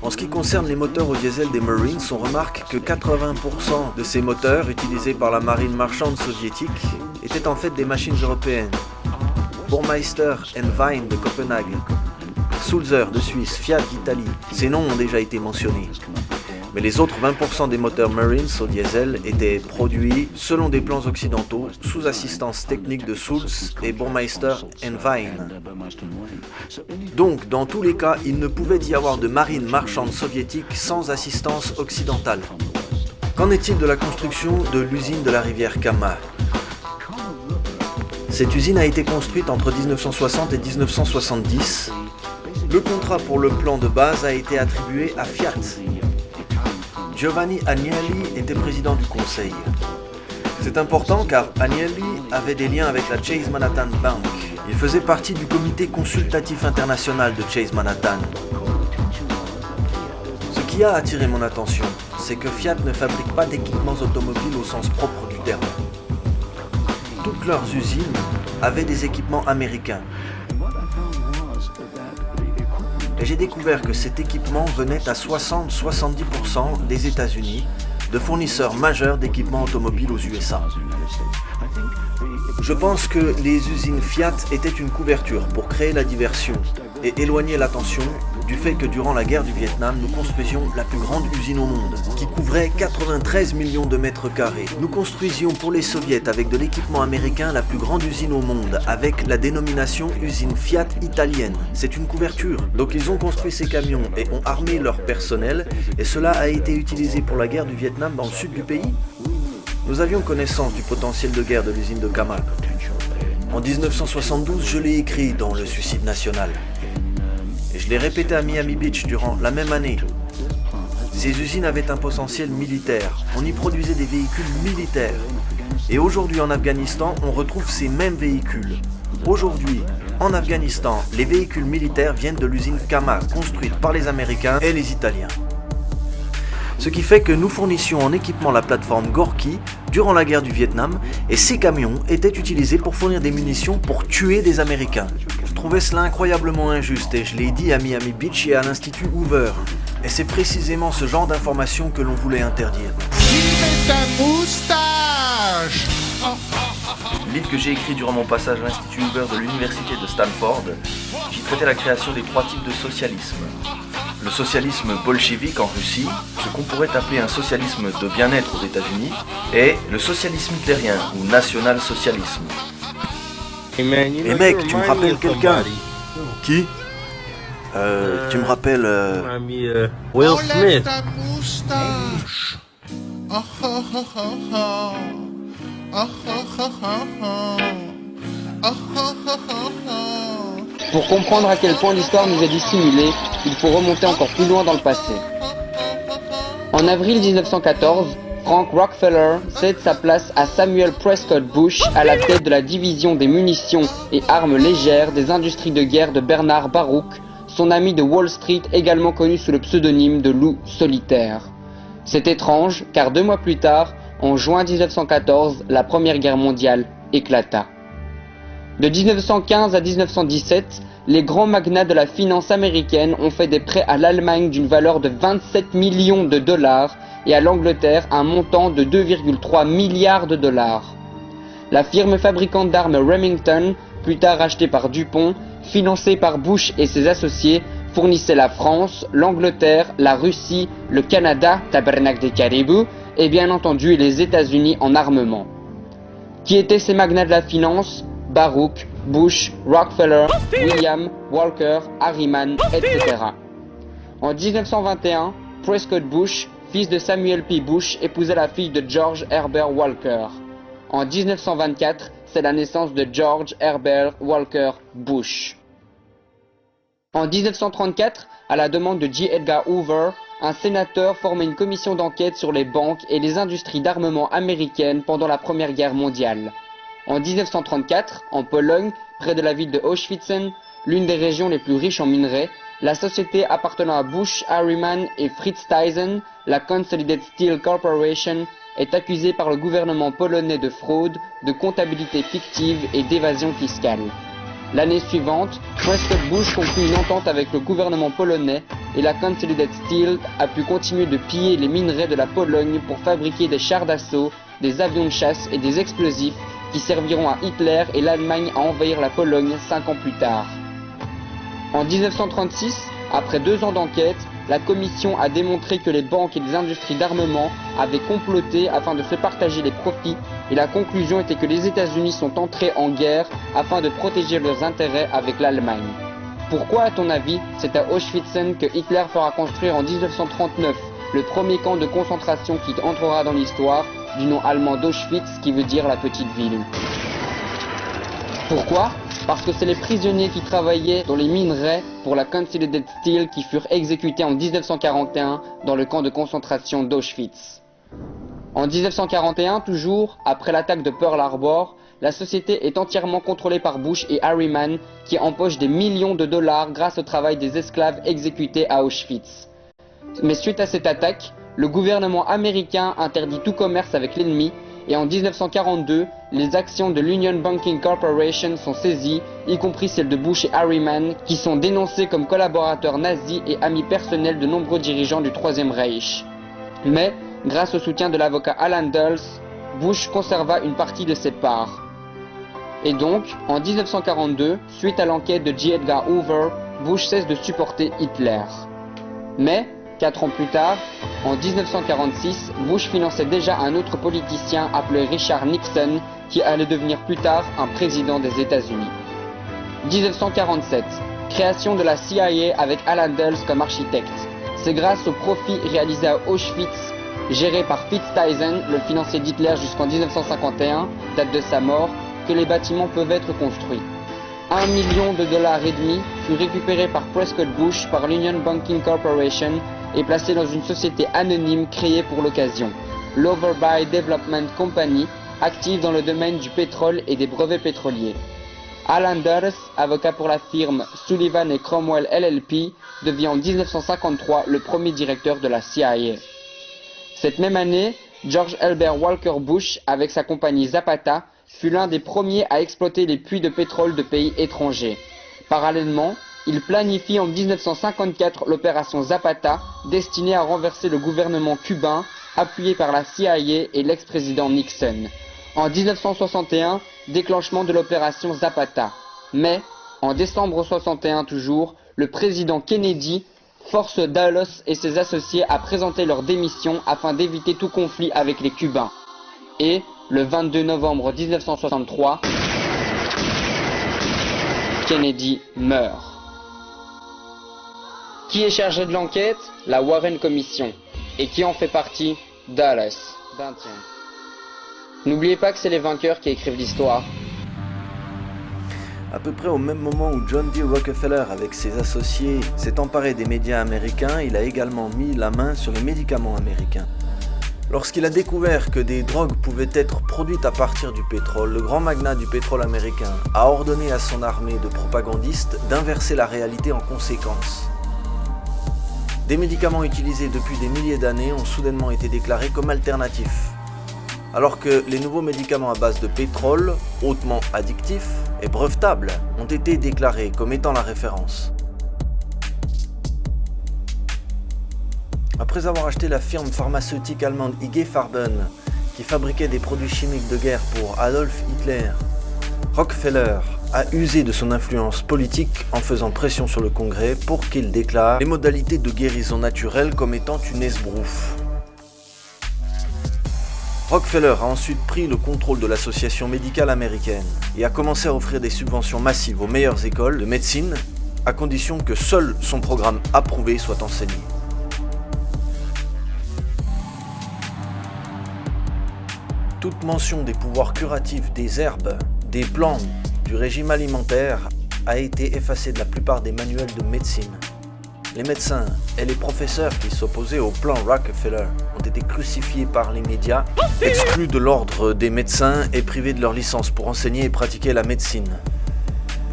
En ce qui concerne les moteurs au diesel des Marines, on remarque que 80% de ces moteurs utilisés par la marine marchande soviétique étaient en fait des machines européennes. Burmeister & Vine de Copenhague, Sulzer de Suisse, Fiat d'Italie, ces noms ont déjà été mentionnés. Mais les autres 20% des moteurs Marines au diesel étaient produits selon des plans occidentaux sous assistance technique de Sulz et Burmeister & Vine. Donc, dans tous les cas, il ne pouvait y avoir de marine marchande soviétique sans assistance occidentale. Qu'en est-il de la construction de l'usine de la rivière Kama? Cette usine a été construite entre 1960 et 1970. Le contrat pour le plan de base a été attribué à Fiat. Giovanni Agnelli était président du conseil. C'est important car Agnelli avait des liens avec la Chase Manhattan Bank. Il faisait partie du comité consultatif international de Chase Manhattan. Ce qui a attiré mon attention, c'est que Fiat ne fabrique pas d'équipements automobiles au sens propre du terme. Toutes leurs usines avaient des équipements américains. Et j'ai découvert que cet équipement venait à 60-70% des États-Unis, de fournisseurs majeurs d'équipements automobiles aux USA. Je pense que les usines Fiat étaient une couverture pour créer la diversion et éloigner l'attention du fait que durant la guerre du Vietnam, nous construisions la plus grande usine au monde, qui couvrait 93 millions de mètres carrés. Nous construisions pour les soviets avec de l'équipement américain la plus grande usine au monde, avec la dénomination usine Fiat italienne. C'est une couverture. Donc ils ont construit ces camions et ont armé leur personnel, et cela a été utilisé pour la guerre du Vietnam dans le sud du pays. Nous avions connaissance du potentiel de guerre de l'usine de Kama. En 1972, je l'ai écrit dans Le Suicide National. Et je l'ai répété à Miami Beach durant la même année. Ces usines avaient un potentiel militaire. On y produisait des véhicules militaires. Et aujourd'hui en Afghanistan, on retrouve ces mêmes véhicules. Aujourd'hui, en Afghanistan, les véhicules militaires viennent de l'usine Kama, construite par les Américains et les Italiens. Ce qui fait que nous fournissions en équipement la plateforme Gorky durant la guerre du Vietnam, et ces camions étaient utilisés pour fournir des munitions pour tuer des Américains. Je trouvais cela incroyablement injuste et je l'ai dit à Miami Beach et à l'Institut Hoover. Et c'est précisément ce genre d'informations que l'on voulait interdire. Le livre que j'ai écrit durant mon passage à l'Institut Hoover de l'Université de Stanford, j'y traitais la création des 3 types de socialisme. Le socialisme bolchevique en Russie, ce qu'on pourrait appeler un socialisme de bien-être aux États-Unis, et le socialisme hitlérien ou national-socialisme. Et mec, tu me rappelles quelqu'un. Qui? Tu me rappelles... Will Smith. Pour comprendre à quel point l'histoire nous est dissimulée, il faut remonter encore plus loin dans le passé. En avril 1914, Frank Rockefeller cède sa place à Samuel Prescott Bush à la tête de la division des munitions et armes légères des industries de guerre de Bernard Baruch, son ami de Wall Street également connu sous le pseudonyme de Loup Solitaire. C'est étrange car 2 mois plus tard, en juin 1914, la Première Guerre mondiale éclata. De 1915 à 1917, les grands magnats de la finance américaine ont fait des prêts à l'Allemagne d'une valeur de 27 millions de dollars et à l'Angleterre un montant de 2,3 milliards de dollars. La firme fabricante d'armes Remington, plus tard rachetée par DuPont, financée par Bush et ses associés, fournissait la France, l'Angleterre, la Russie, le Canada, Tabernacle des Caribous, et bien entendu les États-Unis en armement. Qui étaient ces magnats de la finance? Baruch, Bush, Rockefeller, William, Walker, Harriman, etc. En 1921, Prescott Bush, fils de Samuel P. Bush, épousa la fille de George Herbert Walker. En 1924, c'est la naissance de George Herbert Walker Bush. En 1934, à la demande de J. Edgar Hoover, un sénateur forma une commission d'enquête sur les banques et les industries d'armement américaines pendant la Première Guerre mondiale. En 1934, en Pologne, près de la ville de Auschwitz, l'une des régions les plus riches en minerais, la société appartenant à Bush, Harriman et Fritz Thyssen, la Consolidated Steel Corporation, est accusée par le gouvernement polonais de fraude, de comptabilité fictive et d'évasion fiscale. L'année suivante, Prescott Bush conclut une entente avec le gouvernement polonais et la Consolidated Steel a pu continuer de piller les minerais de la Pologne pour fabriquer des chars d'assaut, des avions de chasse et des explosifs qui serviront à Hitler et l'Allemagne à envahir la Pologne 5 ans plus tard. En 1936, après 2 ans d'enquête, la commission a démontré que les banques et les industries d'armement avaient comploté afin de se partager les profits et la conclusion était que les États-Unis sont entrés en guerre afin de protéger leurs intérêts avec l'Allemagne. Pourquoi, à ton avis, c'est à Auschwitz que Hitler fera construire en 1939 le premier camp de concentration qui entrera dans l'histoire, du nom allemand d'Auschwitz qui veut dire la petite ville? Pourquoi? Parce que c'est les prisonniers qui travaillaient dans les minerais pour la Consolidated Steel qui furent exécutés en 1941 dans le camp de concentration d'Auschwitz. En 1941, toujours, après l'attaque de Pearl Harbor, la société est entièrement contrôlée par Bush et Harriman qui empochent des millions de dollars grâce au travail des esclaves exécutés à Auschwitz. Mais suite à cette attaque, le gouvernement américain interdit tout commerce avec l'ennemi et en 1942, les actions de l'Union Banking Corporation sont saisies, y compris celles de Bush et Harriman, qui sont dénoncés comme collaborateurs nazis et amis personnels de nombreux dirigeants du Troisième Reich. Mais, grâce au soutien de l'avocat Alan Dulles, Bush conserva une partie de ses parts. Et donc, en 1942, suite à l'enquête de J. Edgar Hoover, Bush cesse de supporter Hitler. Mais, 4 ans plus tard, en 1946, Bush finançait déjà un autre politicien appelé Richard Nixon, qui allait devenir plus tard un président des États-Unis. 1947, création de la CIA avec Alan Dulles comme architecte. C'est grâce aux profits réalisés à Auschwitz, géré par Fritz Thyssen, le financier d'Hitler jusqu'en 1951, date de sa mort, que les bâtiments peuvent être construits. 1,5 million de dollars fut récupéré par Prescott Bush par l'Union Banking Corporation et placé dans une société anonyme créée pour l'occasion, l'Overbuy Development Company, active dans le domaine du pétrole et des brevets pétroliers. Alan Dulles, avocat pour la firme Sullivan & Cromwell LLP, devient en 1953 le premier directeur de la CIA. Cette même année, George Herbert Walker Bush, avec sa compagnie Zapata, fut l'un des premiers à exploiter les puits de pétrole de pays étrangers. Parallèlement, il planifie en 1954 l'opération Zapata, destinée à renverser le gouvernement cubain, appuyé par la CIA et l'ex-président Nixon. En 1961, déclenchement de l'opération Zapata. Mais, en décembre 1961 toujours, le président Kennedy force Dulles et ses associés à présenter leur démission afin d'éviter tout conflit avec les Cubains. Et, le 22 novembre 1963, Kennedy meurt. Qui est chargé de l'enquête? La Warren Commission. Et qui en fait partie? Dallas. N'oubliez pas que c'est les vainqueurs qui écrivent l'histoire. À peu près au même moment où John D. Rockefeller, avec ses associés, s'est emparé des médias américains, il a également mis la main sur les médicaments américains. Lorsqu'il a découvert que des drogues pouvaient être produites à partir du pétrole, le grand magnat du pétrole américain a ordonné à son armée de propagandistes d'inverser la réalité en conséquence. Des médicaments utilisés depuis des milliers d'années ont soudainement été déclarés comme alternatifs. Alors que les nouveaux médicaments à base de pétrole, hautement addictifs et brevetables, ont été déclarés comme étant la référence. Après avoir acheté la firme pharmaceutique allemande IG Farben, qui fabriquait des produits chimiques de guerre pour Adolf Hitler, Rockefeller a usé de son influence politique en faisant pression sur le Congrès pour qu'il déclare les modalités de guérison naturelle comme étant une esbrouffe. Rockefeller a ensuite pris le contrôle de l'association médicale américaine et a commencé à offrir des subventions massives aux meilleures écoles de médecine, à condition que seul son programme approuvé soit enseigné. Toute mention des pouvoirs curatifs des herbes, des plantes, du régime alimentaire a été effacée de la plupart des manuels de médecine. Les médecins et les professeurs qui s'opposaient au plan Rockefeller ont été crucifiés par les médias, exclus de l'ordre des médecins et privés de leur licence pour enseigner et pratiquer la médecine.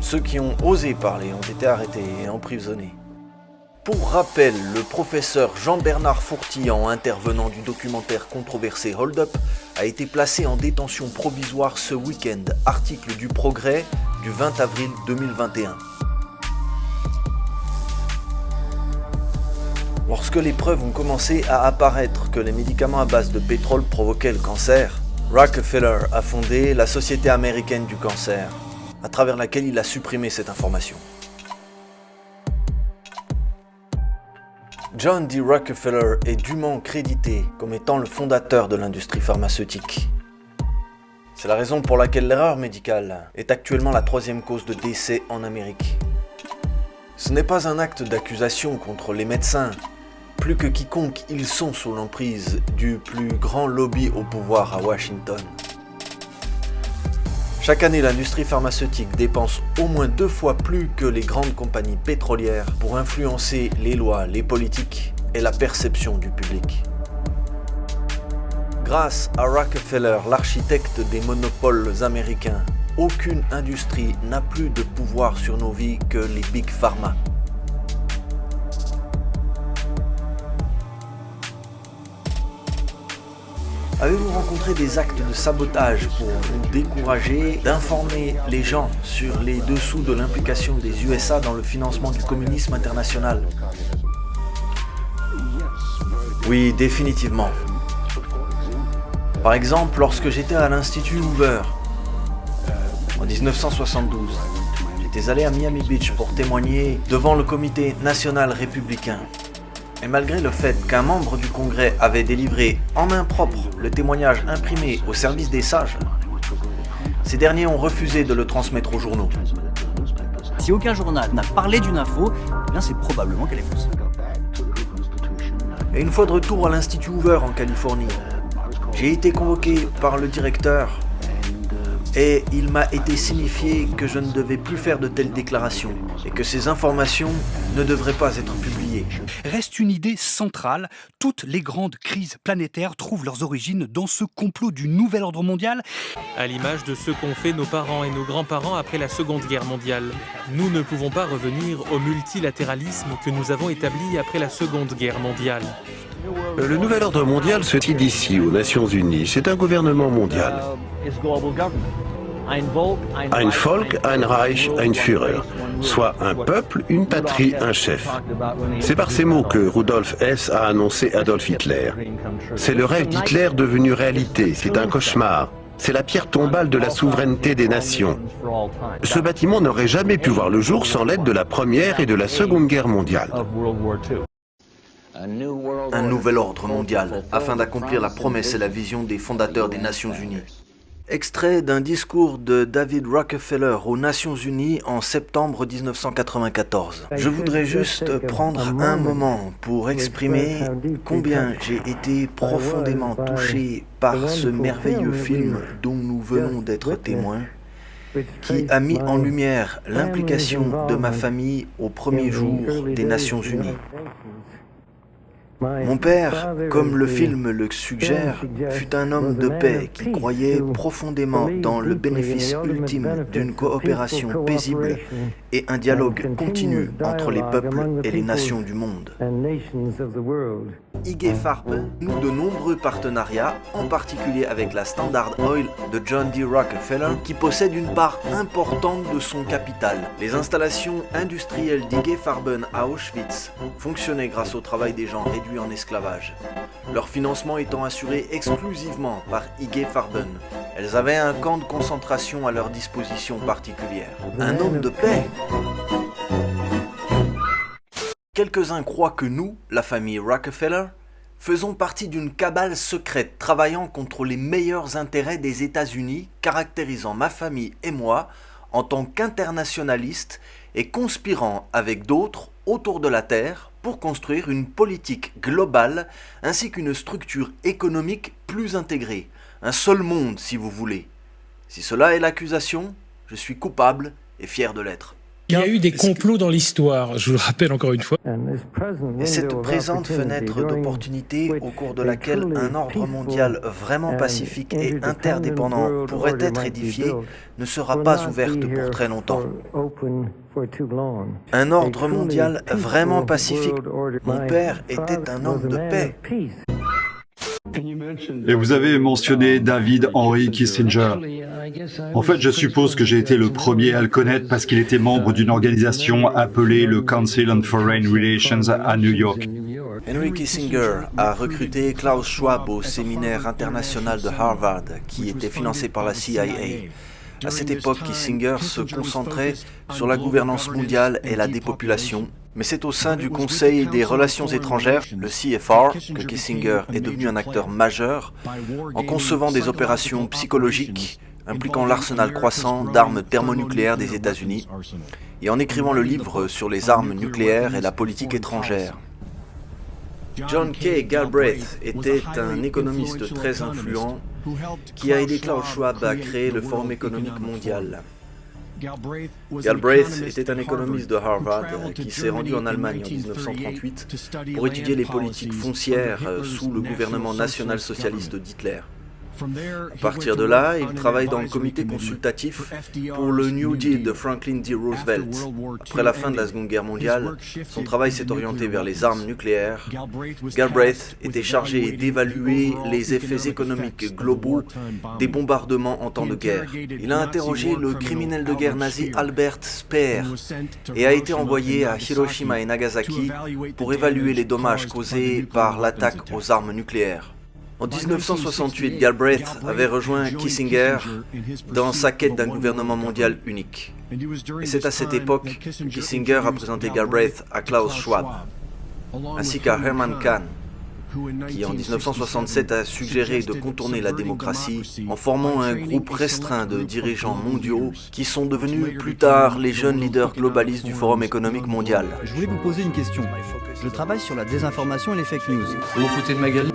Ceux qui ont osé parler ont été arrêtés et emprisonnés. Pour rappel, le professeur Jean-Bernard Fourtillan, intervenant du documentaire controversé Hold Up, a été placé en détention provisoire ce week-end, article du Progrès du 20 avril 2021. Lorsque les preuves ont commencé à apparaître que les médicaments à base de pétrole provoquaient le cancer, Rockefeller a fondé la Société américaine du cancer, à travers laquelle il a supprimé cette information. John D. Rockefeller est dûment crédité comme étant le fondateur de l'industrie pharmaceutique. C'est la raison pour laquelle l'erreur médicale est actuellement la 3e cause de décès en Amérique. Ce n'est pas un acte d'accusation contre les médecins. Plus que quiconque, ils sont sous l'emprise du plus grand lobby au pouvoir à Washington. Chaque année, l'industrie pharmaceutique dépense au moins 2 fois plus que les grandes compagnies pétrolières pour influencer les lois, les politiques et la perception du public. Grâce à Rockefeller, l'architecte des monopoles américains, aucune industrie n'a plus de pouvoir sur nos vies que les Big Pharma. Avez-vous rencontré des actes de sabotage pour vous décourager d'informer les gens sur les dessous de l'implication des USA dans le financement du communisme international? Oui, définitivement. Par exemple, lorsque j'étais à l'Institut Hoover, en 1972, j'étais allé à Miami Beach pour témoigner devant le comité national républicain. Et malgré le fait qu'un membre du Congrès avait délivré en main propre le témoignage imprimé au service des sages, ces derniers ont refusé de le transmettre aux journaux. Si aucun journal n'a parlé d'une info, eh bien c'est probablement qu'elle est fausse. Et une fois de retour à l'Institut Hoover en Californie, j'ai été convoqué par le directeur et il m'a été signifié que je ne devais plus faire de telles déclarations et que ces informations ne devraient pas être publiées. Reste une idée centrale, toutes les grandes crises planétaires trouvent leurs origines dans ce complot du nouvel ordre mondial. À l'image de ce qu'ont fait nos parents et nos grands-parents après la Seconde Guerre mondiale. Nous ne pouvons pas revenir au multilatéralisme que nous avons établi après la Seconde Guerre mondiale. Le nouvel ordre mondial se tient d'ici aux Nations Unies. C'est un gouvernement mondial. Ein Volk, ein Reich, ein Führer. Soit un peuple, une patrie, un chef. C'est par ces mots que Rudolf Hess a annoncé Adolf Hitler. C'est le rêve d'Hitler devenu réalité. C'est un cauchemar. C'est la pierre tombale de la souveraineté des nations. Ce bâtiment n'aurait jamais pu voir le jour sans l'aide de la Première et de la Seconde Guerre mondiale. Un nouvel ordre mondial, afin d'accomplir la promesse et la vision des fondateurs des Nations Unies. Extrait d'un discours de David Rockefeller aux Nations Unies en septembre 1994. Je voudrais juste prendre un moment pour exprimer combien j'ai été profondément touché par ce merveilleux film dont nous venons d'être témoins, qui a mis en lumière l'implication de ma famille au premier jour des Nations Unies. Mon père, comme le film le suggère, fut un homme de paix qui croyait profondément dans le bénéfice ultime d'une coopération paisible et un dialogue continu entre les peuples et les nations du monde. IG Farben noue de nombreux partenariats, en particulier avec la Standard Oil de John D. Rockefeller, qui possède une part importante de son capital. Les installations industrielles d'IG Farben à Auschwitz fonctionnaient grâce au travail des gens réduits en esclavage, leur financement étant assuré exclusivement par IG Farben. Elles avaient un camp de concentration à leur disposition particulière. Un homme de paix. Quelques-uns croient que nous, la famille Rockefeller, faisons partie d'une cabale secrète travaillant contre les meilleurs intérêts des États-Unis, caractérisant ma famille et moi en tant qu'internationalistes et conspirant avec d'autres autour de la Terre pour construire une politique globale ainsi qu'une structure économique plus intégrée. Un seul monde, si vous voulez. Si cela est l'accusation, je suis coupable et fier de l'être. Il y a eu des complots dans l'histoire, je vous le rappelle encore une fois. Et cette présente fenêtre d'opportunité au cours de laquelle un ordre mondial vraiment pacifique et interdépendant pourrait être édifié ne sera pas ouverte pour très longtemps. Un ordre mondial vraiment pacifique. Mon père était un homme de paix. Et vous avez mentionné David Henry Kissinger. En fait, je suppose que j'ai été le premier à le connaître parce qu'il était membre d'une organisation appelée le Council on Foreign Relations à New York. Henry Kissinger a recruté Klaus Schwab au séminaire international de Harvard, qui était financé par la CIA. À cette époque, Kissinger se concentrait sur la gouvernance mondiale et la dépopulation, mais c'est au sein du Conseil des Relations étrangères, le CFR, que Kissinger est devenu un acteur majeur en concevant des opérations psychologiques impliquant l'arsenal croissant d'armes thermonucléaires des États-Unis et en écrivant le livre sur les armes nucléaires et la politique étrangère. John K. Galbraith était un économiste très influent qui a aidé Klaus Schwab à créer le Forum économique mondial. Galbraith était un économiste de Harvard qui s'est rendu en Allemagne en 1938 pour étudier les politiques foncières sous le gouvernement national-socialiste d'Hitler. À partir de là, il travaille dans le comité consultatif pour le New Deal de Franklin D. Roosevelt. Après la fin de la Seconde Guerre mondiale, son travail s'est orienté vers les armes nucléaires. Galbraith était chargé d'évaluer les effets économiques globaux des bombardements en temps de guerre. Il a interrogé le criminel de guerre nazi Albert Speer et a été envoyé à Hiroshima et Nagasaki pour évaluer les dommages causés par l'attaque aux armes nucléaires. En 1968, Galbraith avait rejoint Kissinger dans sa quête d'un gouvernement mondial unique. Et c'est à cette époque que Kissinger a présenté Galbraith à Klaus Schwab, ainsi qu'à Herman Kahn, qui en 1967 a suggéré de contourner la démocratie en formant un groupe restreint de dirigeants mondiaux qui sont devenus plus tard les jeunes leaders globalistes du Forum économique mondial. Je voulais vous poser une question. Je travaille sur la désinformation et les fake news. Vous vous foutez de ma gueule ?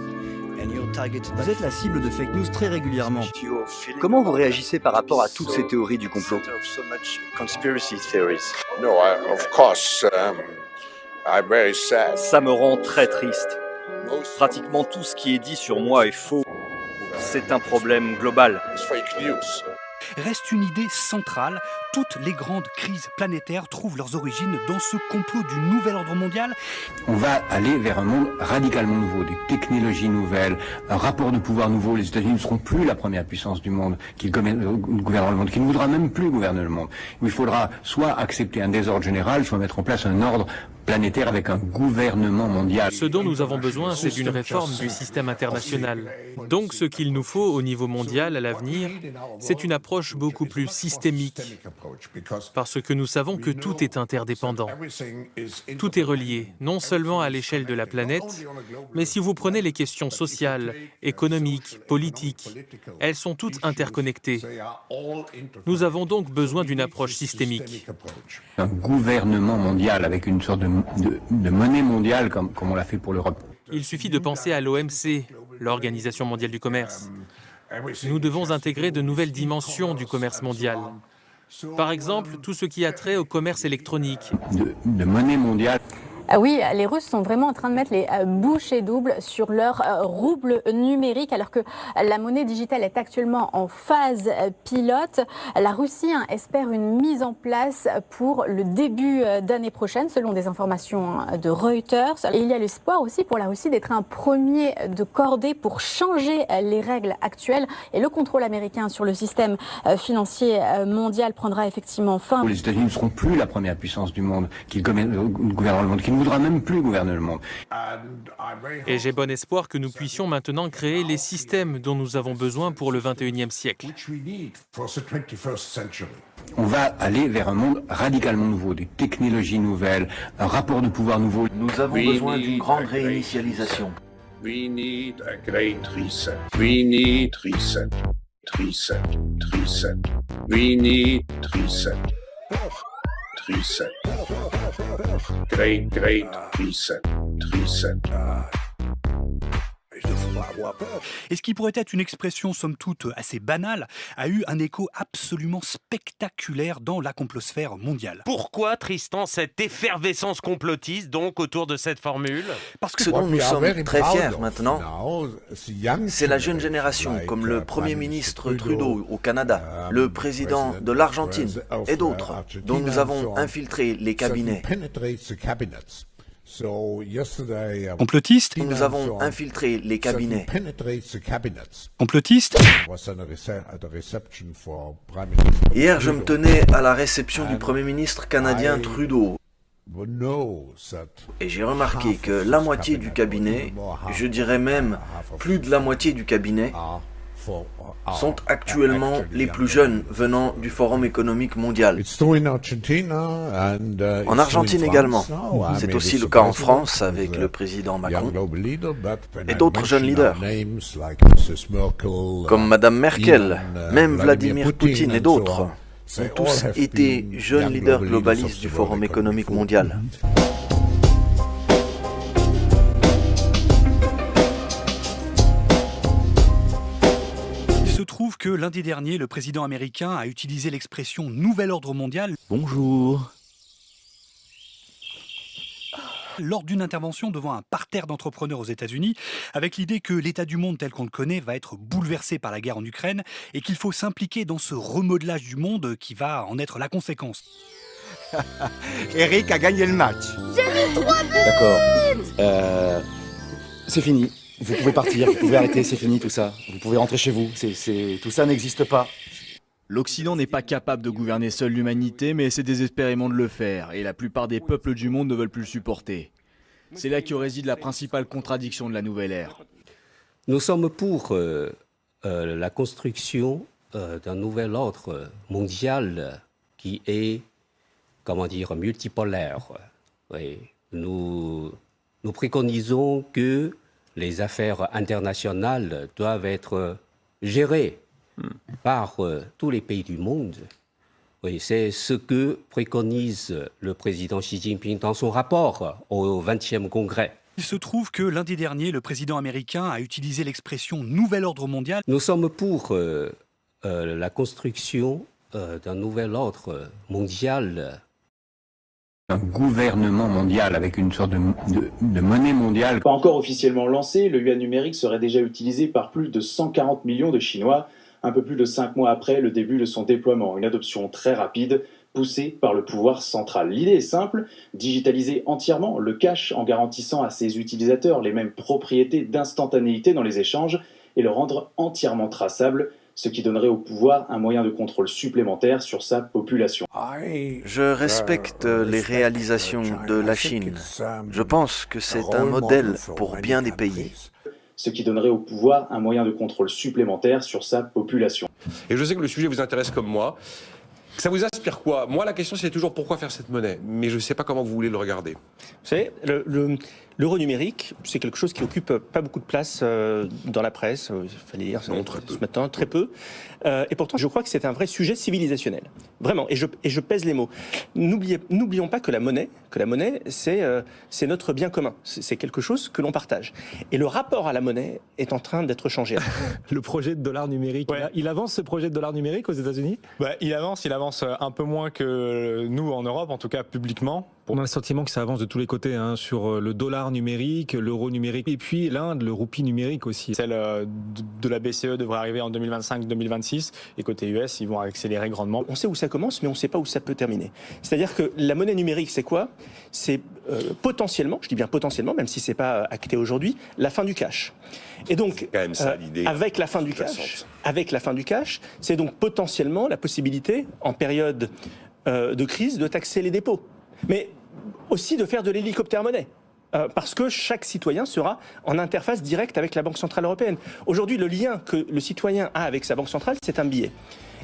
Vous êtes la cible de fake news très régulièrement. Comment vous réagissez par rapport à toutes ces théories du complot? Ça me rend très triste. Pratiquement tout ce qui est dit sur moi est faux. C'est un problème global. Reste une idée centrale, toutes les grandes crises planétaires trouvent leurs origines dans ce complot du nouvel ordre mondial. On va aller vers un monde radicalement nouveau, des technologies nouvelles, un rapport de pouvoir nouveau. Les États-Unis ne seront plus la première puissance du monde qui gouvernera le monde, qui ne voudra même plus gouverner le monde. Il faudra soit accepter un désordre général, soit mettre en place un ordre planétaire avec un gouvernement mondial. Ce dont nous avons besoin, c'est d'une réforme du système international. Donc ce qu'il nous faut au niveau mondial à l'avenir, c'est une approche beaucoup plus systémique. Parce que nous savons que tout est interdépendant. Tout est relié, non seulement à l'échelle de la planète, mais si vous prenez les questions sociales, économiques, politiques, elles sont toutes interconnectées. Nous avons donc besoin d'une approche systémique. Un gouvernement mondial avec une sorte de monnaie mondiale comme on l'a fait pour l'Europe. Il suffit de penser à l'OMC, l'Organisation mondiale du commerce. Nous devons intégrer de nouvelles dimensions du commerce mondial. Par exemple, tout ce qui a trait au commerce électronique. De monnaie mondiale. Oui, les Russes sont vraiment en train de mettre les bouchées doubles sur leur rouble numérique, alors que la monnaie digitale est actuellement en phase pilote. La Russie espère une mise en place pour le début d'année prochaine, selon des informations de Reuters. Et il y a l'espoir aussi pour la Russie d'être un premier de cordée pour changer les règles actuelles. Et le contrôle américain sur le système financier mondial prendra effectivement fin. Les États-Unis ne seront plus la première puissance du monde, qu'ils gouverneront le monde, qu'ils ne voudra même plus gouverner le monde. Et j'ai bon espoir que nous puissions maintenant créer les systèmes dont nous avons besoin pour le 21e siècle. On va aller vers un monde radicalement nouveau, des technologies nouvelles, un rapport de pouvoir nouveau. Nous avons besoin d'une grande réinitialisation. We need a great reset. We need reset. Reset. Reset. We need reset. Reset. Great reset. Reset. Et ce qui pourrait être une expression somme toute assez banale a eu un écho absolument spectaculaire dans la complosphère mondiale. Pourquoi, Tristan, cette effervescence complotiste donc autour de cette formule? Parce que ce dont nous sommes très fiers maintenant, c'est la jeune génération, comme le Premier ministre Trudeau au Canada, le président de l'Argentine et d'autres, dont nous avons infiltré les cabinets. Complotiste. Nous avons infiltré les cabinets. Complotiste. Hier, je me tenais à la réception du Premier ministre canadien Trudeau. Et j'ai remarqué que la moitié du cabinet, je dirais même plus de la moitié du cabinet, sont actuellement les plus jeunes venant du Forum économique mondial. En Argentine également. C'est aussi le cas en France avec le président Macron et d'autres jeunes leaders, comme Madame Merkel, même Vladimir Poutine et d'autres, ont tous été jeunes leaders globalistes du Forum économique mondial. Il se trouve que lundi dernier, le président américain a utilisé l'expression « nouvel ordre mondial ». Bonjour. Lors d'une intervention devant un parterre d'entrepreneurs aux États-Unis, avec l'idée que l'état du monde tel qu'on le connaît va être bouleversé par la guerre en Ukraine et qu'il faut s'impliquer dans ce remodelage du monde qui va en être la conséquence. Eric a gagné le match. J'ai mis 3 buts. D'accord. C'est fini. Vous pouvez partir, vous pouvez arrêter, c'est fini tout ça. Vous pouvez rentrer chez vous. Tout ça n'existe pas. L'Occident n'est pas capable de gouverner seul l'humanité, mais essaie désespérément de le faire, et la plupart des peuples du monde ne veulent plus le supporter. C'est là que réside la principale contradiction de la nouvelle ère. Nous sommes pour la construction d'un nouvel ordre mondial qui est, multipolaire. Oui. Nous préconisons que les affaires internationales doivent être gérées par tous les pays du monde. Oui, c'est ce que préconise le président Xi Jinping dans son rapport au 20e congrès. Il se trouve que lundi dernier, le président américain a utilisé l'expression « nouvel ordre mondial ». Nous sommes pour la construction d'un nouvel ordre mondial. Un gouvernement mondial avec une sorte de monnaie mondiale. Pas encore officiellement lancé, le yuan numérique serait déjà utilisé par plus de 140 millions de Chinois, un peu plus de 5 mois après le début de son déploiement. Une adoption très rapide, poussée par le pouvoir central. L'idée est simple, digitaliser entièrement le cash en garantissant à ses utilisateurs les mêmes propriétés d'instantanéité dans les échanges et le rendre entièrement traçable, ce qui donnerait au pouvoir un moyen de contrôle supplémentaire sur sa population. Je respecte les réalisations de la Chine. Je pense que c'est un modèle pour bien des pays. Ce qui donnerait au pouvoir un moyen de contrôle supplémentaire sur sa population. Et je sais que le sujet vous intéresse comme moi. Ça vous inspire quoi? Moi, la question, c'est toujours pourquoi faire cette monnaie, mais je ne sais pas comment vous voulez le regarder. Vous savez, l'euro numérique, c'est quelque chose qui occupe pas beaucoup de place dans la presse. Il fallait lire ce matin, très peu. Et pourtant, je crois que c'est un vrai sujet civilisationnel. Vraiment, et je pèse les mots. N'oublions pas que la monnaie, c'est notre bien commun. C'est quelque chose que l'on partage. Et le rapport à la monnaie est en train d'être changé. Le projet de dollar numérique, il avance ce projet de dollar numérique aux États-Unis? Il avance un peu moins que nous en Europe, en tout cas publiquement. On a le sentiment que ça avance de tous les côtés, sur le dollar numérique, l'euro numérique, et puis l'Inde, le roupie numérique aussi. Celle de la BCE devrait arriver en 2025-2026, et côté US, ils vont accélérer grandement. On sait où ça commence, mais on ne sait pas où ça peut terminer. C'est-à-dire que la monnaie numérique, c'est quoi? C'est potentiellement, je dis bien potentiellement, même si ce n'est pas acté aujourd'hui, la fin du cash. Et donc, quand même ça, l'idée, avec la fin du cash, c'est donc potentiellement la possibilité, en période de crise, de taxer les dépôts. Mais aussi de faire de l'hélicoptère-monnaie. Parce que chaque citoyen sera en interface directe avec la Banque Centrale Européenne. Aujourd'hui, le lien que le citoyen a avec sa Banque Centrale, c'est un billet.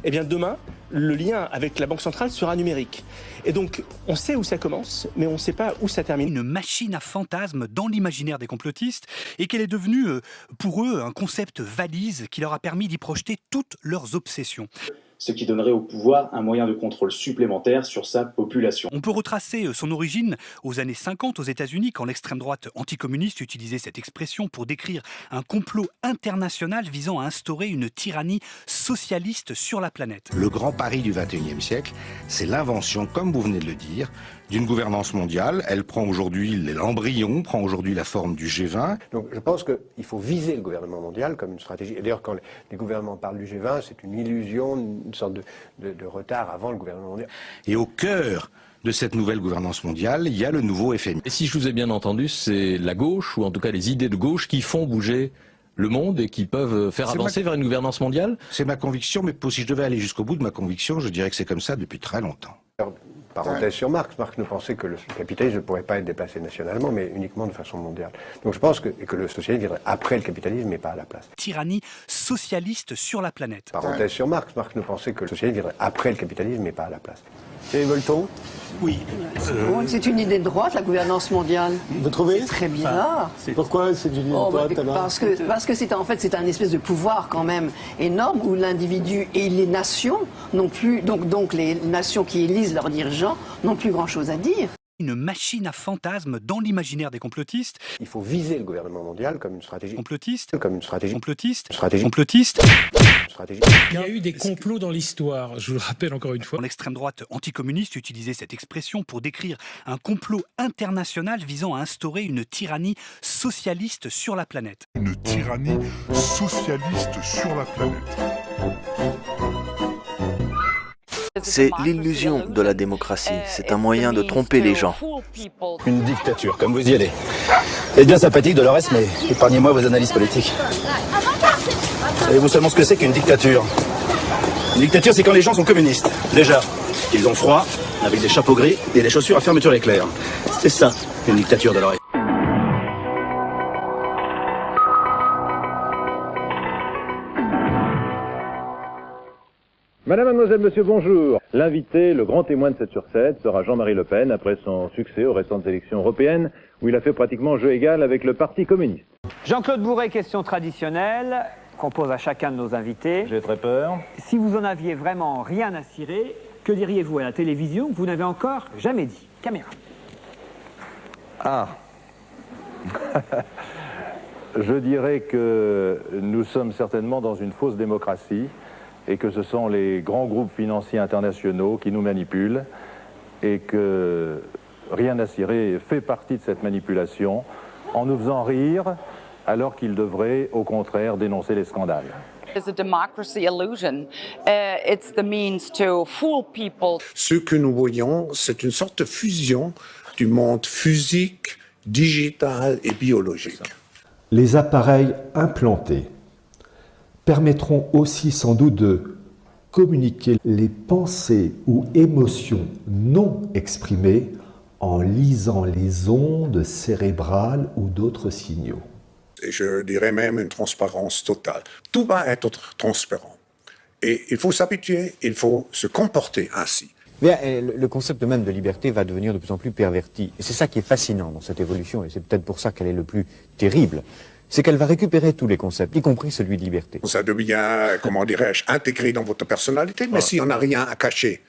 Eh bien, demain, le lien avec la Banque Centrale sera numérique. Et donc, on sait où ça commence, mais on ne sait pas où ça termine. Une machine à fantasmes dans l'imaginaire des complotistes, et qu'elle est devenue, pour eux, un concept valise qui leur a permis d'y projeter toutes leurs obsessions. Ce qui donnerait au pouvoir un moyen de contrôle supplémentaire sur sa population. On peut retracer son origine aux années 50 aux États-Unis, quand l'extrême droite anticommuniste utilisait cette expression pour décrire un complot international visant à instaurer une tyrannie socialiste sur la planète. Le grand pari du XXIe siècle, c'est l'invention, comme vous venez de le dire, d'une gouvernance mondiale. Elle prend aujourd'hui, l'embryon prend aujourd'hui la forme du G20. Donc je pense qu'il faut viser le gouvernement mondial comme une stratégie. Et d'ailleurs, quand les gouvernements parlent du G20, c'est une illusion, une sorte de retard avant le gouvernement mondial. Et au cœur de cette nouvelle gouvernance mondiale, il y a le nouveau FMI. Et si je vous ai bien entendu, c'est la gauche, ou en tout cas les idées de gauche, qui font bouger le monde et qui peuvent faire avancer vers une gouvernance mondiale? C'est ma conviction, mais si je devais aller jusqu'au bout de ma conviction, je dirais que c'est comme ça depuis très longtemps. Parenthèse sur Marx. Marx ne pensait que le capitalisme ne pourrait pas être déplacé nationalement, mais uniquement de façon mondiale. Donc je pense que le socialisme viendrait après le capitalisme, mais pas à la place. Tyrannie socialiste sur la planète. Parenthèse sur Marx. Marx ne pensait que le socialisme viendrait après le capitalisme, mais pas à la place. Thierry Volton? Oui. C'est une idée de droite, la gouvernance mondiale. Vous trouvez? C'est très bizarre. Pourquoi c'est une idée de droite? Parce que c'est en fait c'est un espèce de pouvoir quand même énorme où l'individu et les nations n'ont plus donc les nations qui élisent leurs dirigeants n'ont plus grand chose à dire. Une machine à fantasmes dans l'imaginaire des complotistes. Il faut viser le gouvernement mondial comme une stratégie. Complotiste. Comme une stratégie. Complotiste. Stratégie. Complotiste. Stratégie. Il y a eu des complots dans l'histoire, je vous le rappelle encore une fois. L'extrême droite anticommuniste utilisait cette expression pour décrire un complot international visant à instaurer une tyrannie socialiste sur la planète. Une tyrannie socialiste sur la planète. C'est l'illusion de la démocratie, c'est un moyen de tromper les gens. Une dictature, comme vous y allez. C'est bien sympathique, Dolores, mais épargnez-moi vos analyses politiques. Savez-vous seulement ce que c'est qu'une dictature? Une dictature, c'est quand les gens sont communistes. Déjà, ils ont froid, avec des chapeaux gris et des chaussures à fermeture éclair. C'est ça, une dictature, Dolores. Madame, mademoiselle, monsieur, bonjour. L'invité, le grand témoin de 7 sur 7, sera Jean-Marie Le Pen, après son succès aux récentes élections européennes, où il a fait pratiquement jeu égal avec le Parti communiste. Jean-Claude Bourret, question traditionnelle, qu'on pose à chacun de nos invités. J'ai très peur. Si vous en aviez vraiment rien à cirer, que diriez-vous à la télévision que vous n'avez encore jamais dit? Caméra. Ah. Je dirais que nous sommes certainement dans une fausse démocratie, et que ce sont les grands groupes financiers internationaux qui nous manipulent, et que rien à cirer fait partie de cette manipulation, en nous faisant rire, alors qu'ils devraient, au contraire, dénoncer les scandales. Ce que nous voyons, c'est une sorte de fusion du monde physique, digital et biologique. Les appareils implantés permettront aussi sans doute de communiquer les pensées ou émotions non exprimées en lisant les ondes cérébrales ou d'autres signaux. Et je dirais même une transparence totale. Tout va être transparent. Et il faut s'habituer, il faut se comporter ainsi. Bien, le concept même de liberté va devenir de plus en plus perverti. Et c'est ça qui est fascinant dans cette évolution, et c'est peut-être pour ça qu'elle est le plus terrible. C'est qu'elle va récupérer tous les concepts, y compris celui de liberté. Ça devient, comment dirais-je, intégré dans votre personnalité, mais si on n'a rien à cacher,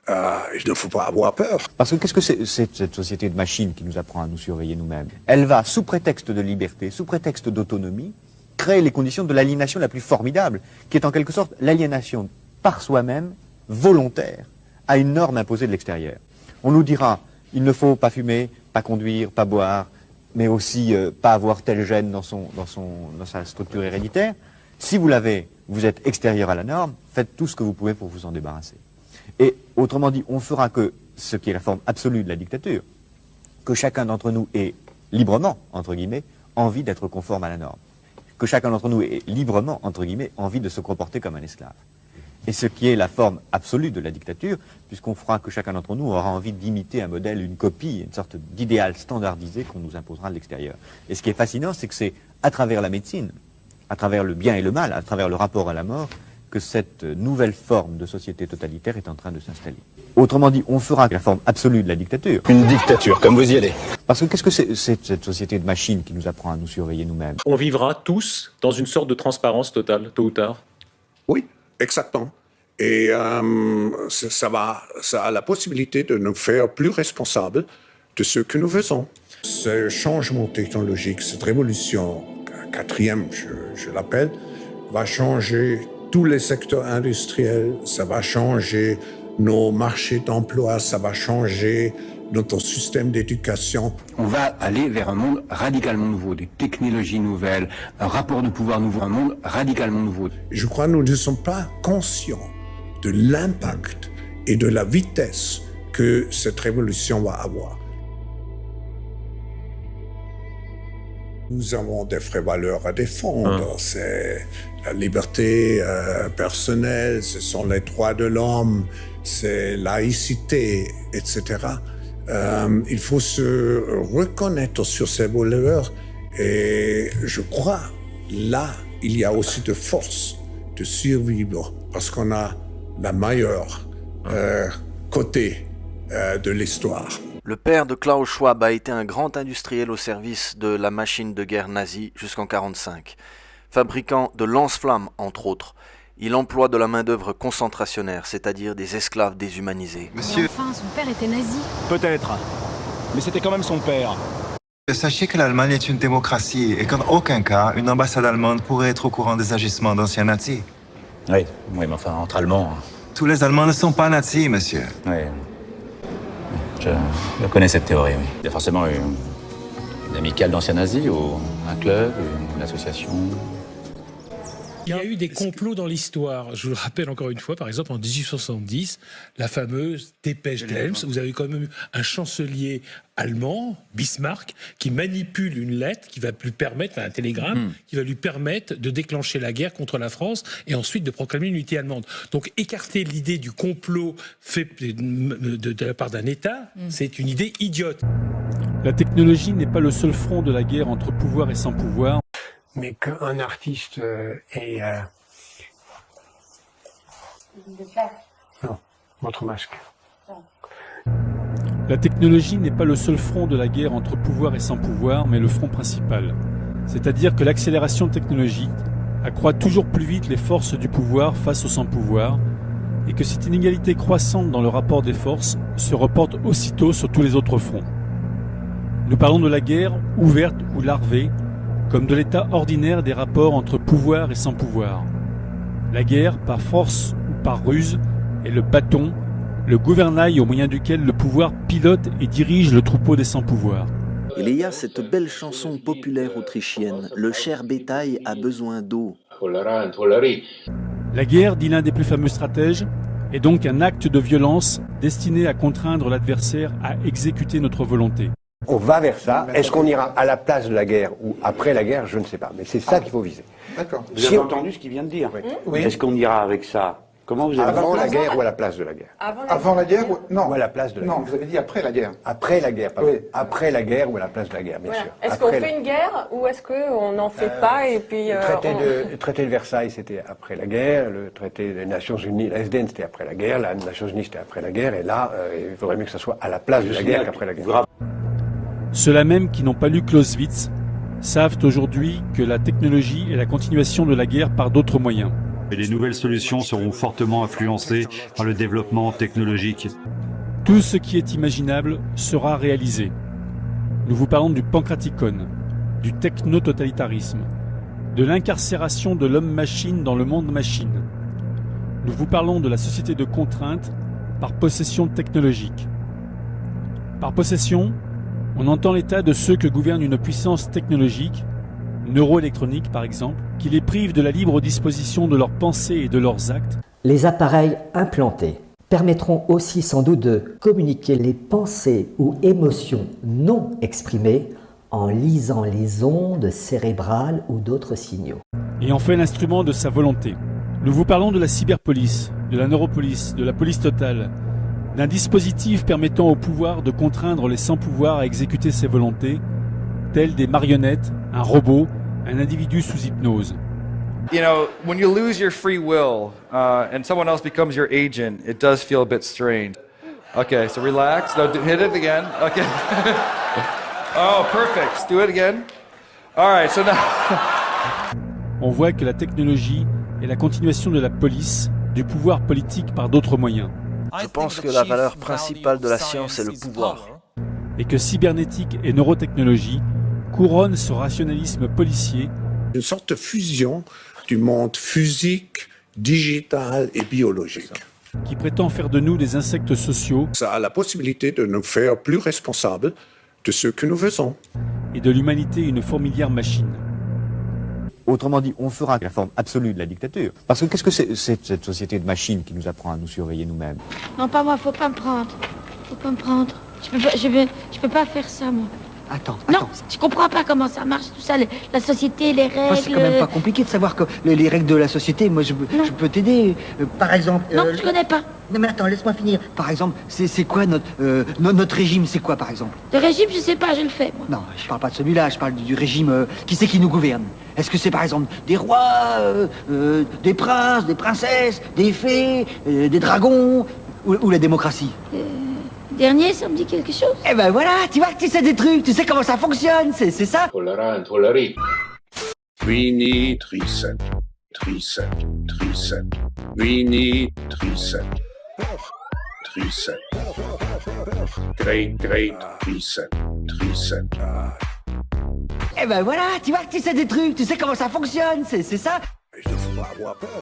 il ne faut pas avoir peur. Parce que qu'est-ce que c'est cette société de machines qui nous apprend à nous surveiller nous-mêmes? Elle va, sous prétexte de liberté, sous prétexte d'autonomie, créer les conditions de l'aliénation la plus formidable, qui est en quelque sorte l'aliénation par soi-même, volontaire, à une norme imposée de l'extérieur. On nous dira, il ne faut pas fumer, pas conduire, pas boire, mais aussi pas avoir tel gène dans sa structure héréditaire. Si vous l'avez, vous êtes extérieur à la norme, faites tout ce que vous pouvez pour vous en débarrasser. Et autrement dit, on fera que ce qui est la forme absolue de la dictature, que chacun d'entre nous ait librement, entre guillemets, envie d'être conforme à la norme. Que chacun d'entre nous ait librement, entre guillemets, envie de se comporter comme un esclave. Et ce qui est la forme absolue de la dictature, puisqu'on fera que chacun d'entre nous aura envie d'imiter un modèle, une copie, une sorte d'idéal standardisé qu'on nous imposera de l'extérieur. Et ce qui est fascinant, c'est que c'est à travers la médecine, à travers le bien et le mal, à travers le rapport à la mort, que cette nouvelle forme de société totalitaire est en train de s'installer. Autrement dit, on fera la forme absolue de la dictature. Une dictature, comme vous y allez. Parce que qu'est-ce que c'est cette société de machines qui nous apprend à nous surveiller nous-mêmes? On vivra tous dans une sorte de transparence totale, tôt ou tard. Oui, exactement. Et ça a la possibilité de nous faire plus responsables de ce que nous faisons. Ce changement technologique, cette révolution, quatrième, je l'appelle, va changer tous les secteurs industriels, ça va changer nos marchés d'emploi, ça va changer notre système d'éducation. On va aller vers un monde radicalement nouveau, des technologies nouvelles, un rapport de pouvoir nouveau, un monde radicalement nouveau. Je crois que nous ne sommes pas conscients de l'impact et de la vitesse que cette révolution va avoir. Nous avons des vraies valeurs à défendre. C'est la liberté personnelle, ce sont les droits de l'homme, c'est laïcité, etc. Il faut se reconnaître sur ces valeurs et je crois, là, il y a aussi de force de survivre parce qu'on a la meilleure côté de l'histoire. Le père de Klaus Schwab a été un grand industriel au service de la machine de guerre nazie jusqu'en 1945. Fabricant de lance-flammes, entre autres, il emploie de la main-d'œuvre concentrationnaire, c'est-à-dire des esclaves déshumanisés. Monsieur... Enfin, son père était nazi. Peut-être, mais c'était quand même son père. Sachez que l'Allemagne est une démocratie et qu'en aucun cas, une ambassade allemande pourrait être au courant des agissements d'anciens nazis. Oui, mais enfin, entre Allemands... Tous les Allemands ne sont pas nazis, monsieur. Oui. Je connais cette théorie, oui. Il y a forcément une amicale d'anciens nazis, ou un club, une association. Il y a eu des complots dans l'histoire. Je vous le rappelle encore une fois, par exemple, en 1870, la fameuse dépêche d'Helms. Vous avez quand même eu un chancelier allemand, Bismarck, qui manipule une lettre qui va lui permettre, un télégramme, qui va lui permettre de déclencher la guerre contre la France et ensuite de proclamer l'unité allemande. Donc écarter l'idée du complot fait de la part d'un État, c'est une idée idiote. La technologie n'est pas le seul front de la guerre entre pouvoir et sans pouvoir. Mais qu'un artiste ait... Non, votre masque. La technologie n'est pas le seul front de la guerre entre pouvoir et sans pouvoir, mais le front principal. C'est-à-dire que l'accélération technologique accroît toujours plus vite les forces du pouvoir face au sans-pouvoir, et que cette inégalité croissante dans le rapport des forces se reporte aussitôt sur tous les autres fronts. Nous parlons de la guerre, ouverte ou larvée, comme de l'état ordinaire des rapports entre pouvoir et sans pouvoir. La guerre, par force ou par ruse, est le bâton, le gouvernail au moyen duquel le pouvoir pilote et dirige le troupeau des sans-pouvoir. Il y a cette belle chanson populaire autrichienne, « Le cher bétail a besoin d'eau ». La guerre, dit l'un des plus fameux stratèges, est donc un acte de violence destiné à contraindre l'adversaire à exécuter notre volonté. On va vers ça. Est-ce qu'on ira à la place de la guerre ou après la guerre? Je ne sais pas. Mais c'est ça qu'il faut viser. D'accord. Vous avez entendu ce qu'il vient de dire? Oui. Est-ce qu'on ira avec ça? Comment vous avez... Avant la guerre ou à la place de la guerre? Avant la guerre ou... Non. Ou à la place de la guerre. Non, vous avez dit après la guerre. Après la guerre, pardon. Oui. Après la guerre ou à la place de la guerre, bien sûr. Est-ce qu'on fait une guerre ou est-ce qu'on n'en fait pas et puis... Le traité de Versailles, c'était après la guerre. Le traité des Nations Unies, la SDN, c'était après la guerre. La Nations Unies, c'était après la guerre. Et là, il faudrait mieux que ça soit à la place de la guerre qu'après la guerre. Ceux-là même qui n'ont pas lu Clausewitz savent aujourd'hui que la technologie est la continuation de la guerre par d'autres moyens. Et les nouvelles solutions seront fortement influencées par le développement technologique. Tout ce qui est imaginable sera réalisé. Nous vous parlons du pancraticone, du techno-totalitarisme, de l'incarcération de l'homme-machine dans le monde machine. Nous vous parlons de la société de contrainte par possession technologique. Par possession, on entend l'état de ceux que gouverne une puissance technologique, neuroélectronique par exemple, qui les prive de la libre disposition de leurs pensées et de leurs actes. Les appareils implantés permettront aussi sans doute de communiquer les pensées ou émotions non exprimées en lisant les ondes cérébrales ou d'autres signaux. Et en fait l'instrument de sa volonté. Nous vous parlons de la cyberpolice, de la neuropolice, de la police totale, d'un dispositif permettant au pouvoir de contraindre les sans-pouvoirs à exécuter ses volontés, tels des marionnettes, un robot, un individu sous hypnose. You know, when you lose your free will and someone else becomes your agent, it does feel a bit strange. Okay, so relax. No, hit it again. Okay. Oh, perfect. Let's do it again. All right, so now... On voit que la technologie est la continuation de la police, du pouvoir politique par d'autres moyens. Je pense que la valeur principale de la science est le pouvoir. Et que cybernétique et neurotechnologie couronnent ce rationalisme policier. Une sorte de fusion du monde physique, digital et biologique. Qui prétend faire de nous des insectes sociaux. Ça a la possibilité de nous faire plus responsables de ce que nous faisons. Et de l'humanité une fourmilière machine. Autrement dit, on fera la forme absolue de la dictature. Parce que qu'est-ce que c'est cette société de machines qui nous apprend à nous surveiller nous-mêmes? Non, pas moi, faut pas me prendre. Faut pas me prendre. Je peux pas faire ça, moi. Attends. Non, je comprends pas comment ça marche, tout ça, la société, les règles... C'est quand même pas compliqué de savoir que les règles de la société, moi je peux t'aider. Par exemple... Non, je connais pas. Non mais attends, laisse-moi finir. Par exemple, c'est quoi notre régime, c'est quoi par exemple? Le régime, je sais pas, je le fais, moi. Non, je parle pas de celui-là, je parle du régime... qui c'est qui nous gouverne? Est-ce que c'est par exemple des rois, des princes, des princesses, des fées, des dragons, ou la démocratie? Dernier, ça me dit quelque chose. Eh ben voilà, tu vois que tu sais des trucs, tu sais comment ça fonctionne, c'est ça. We need reset, reset, reset. We need reset, reset. Great, great reset, reset. Eh ben voilà, tu vois que tu sais des trucs, tu sais comment ça fonctionne, c'est ça.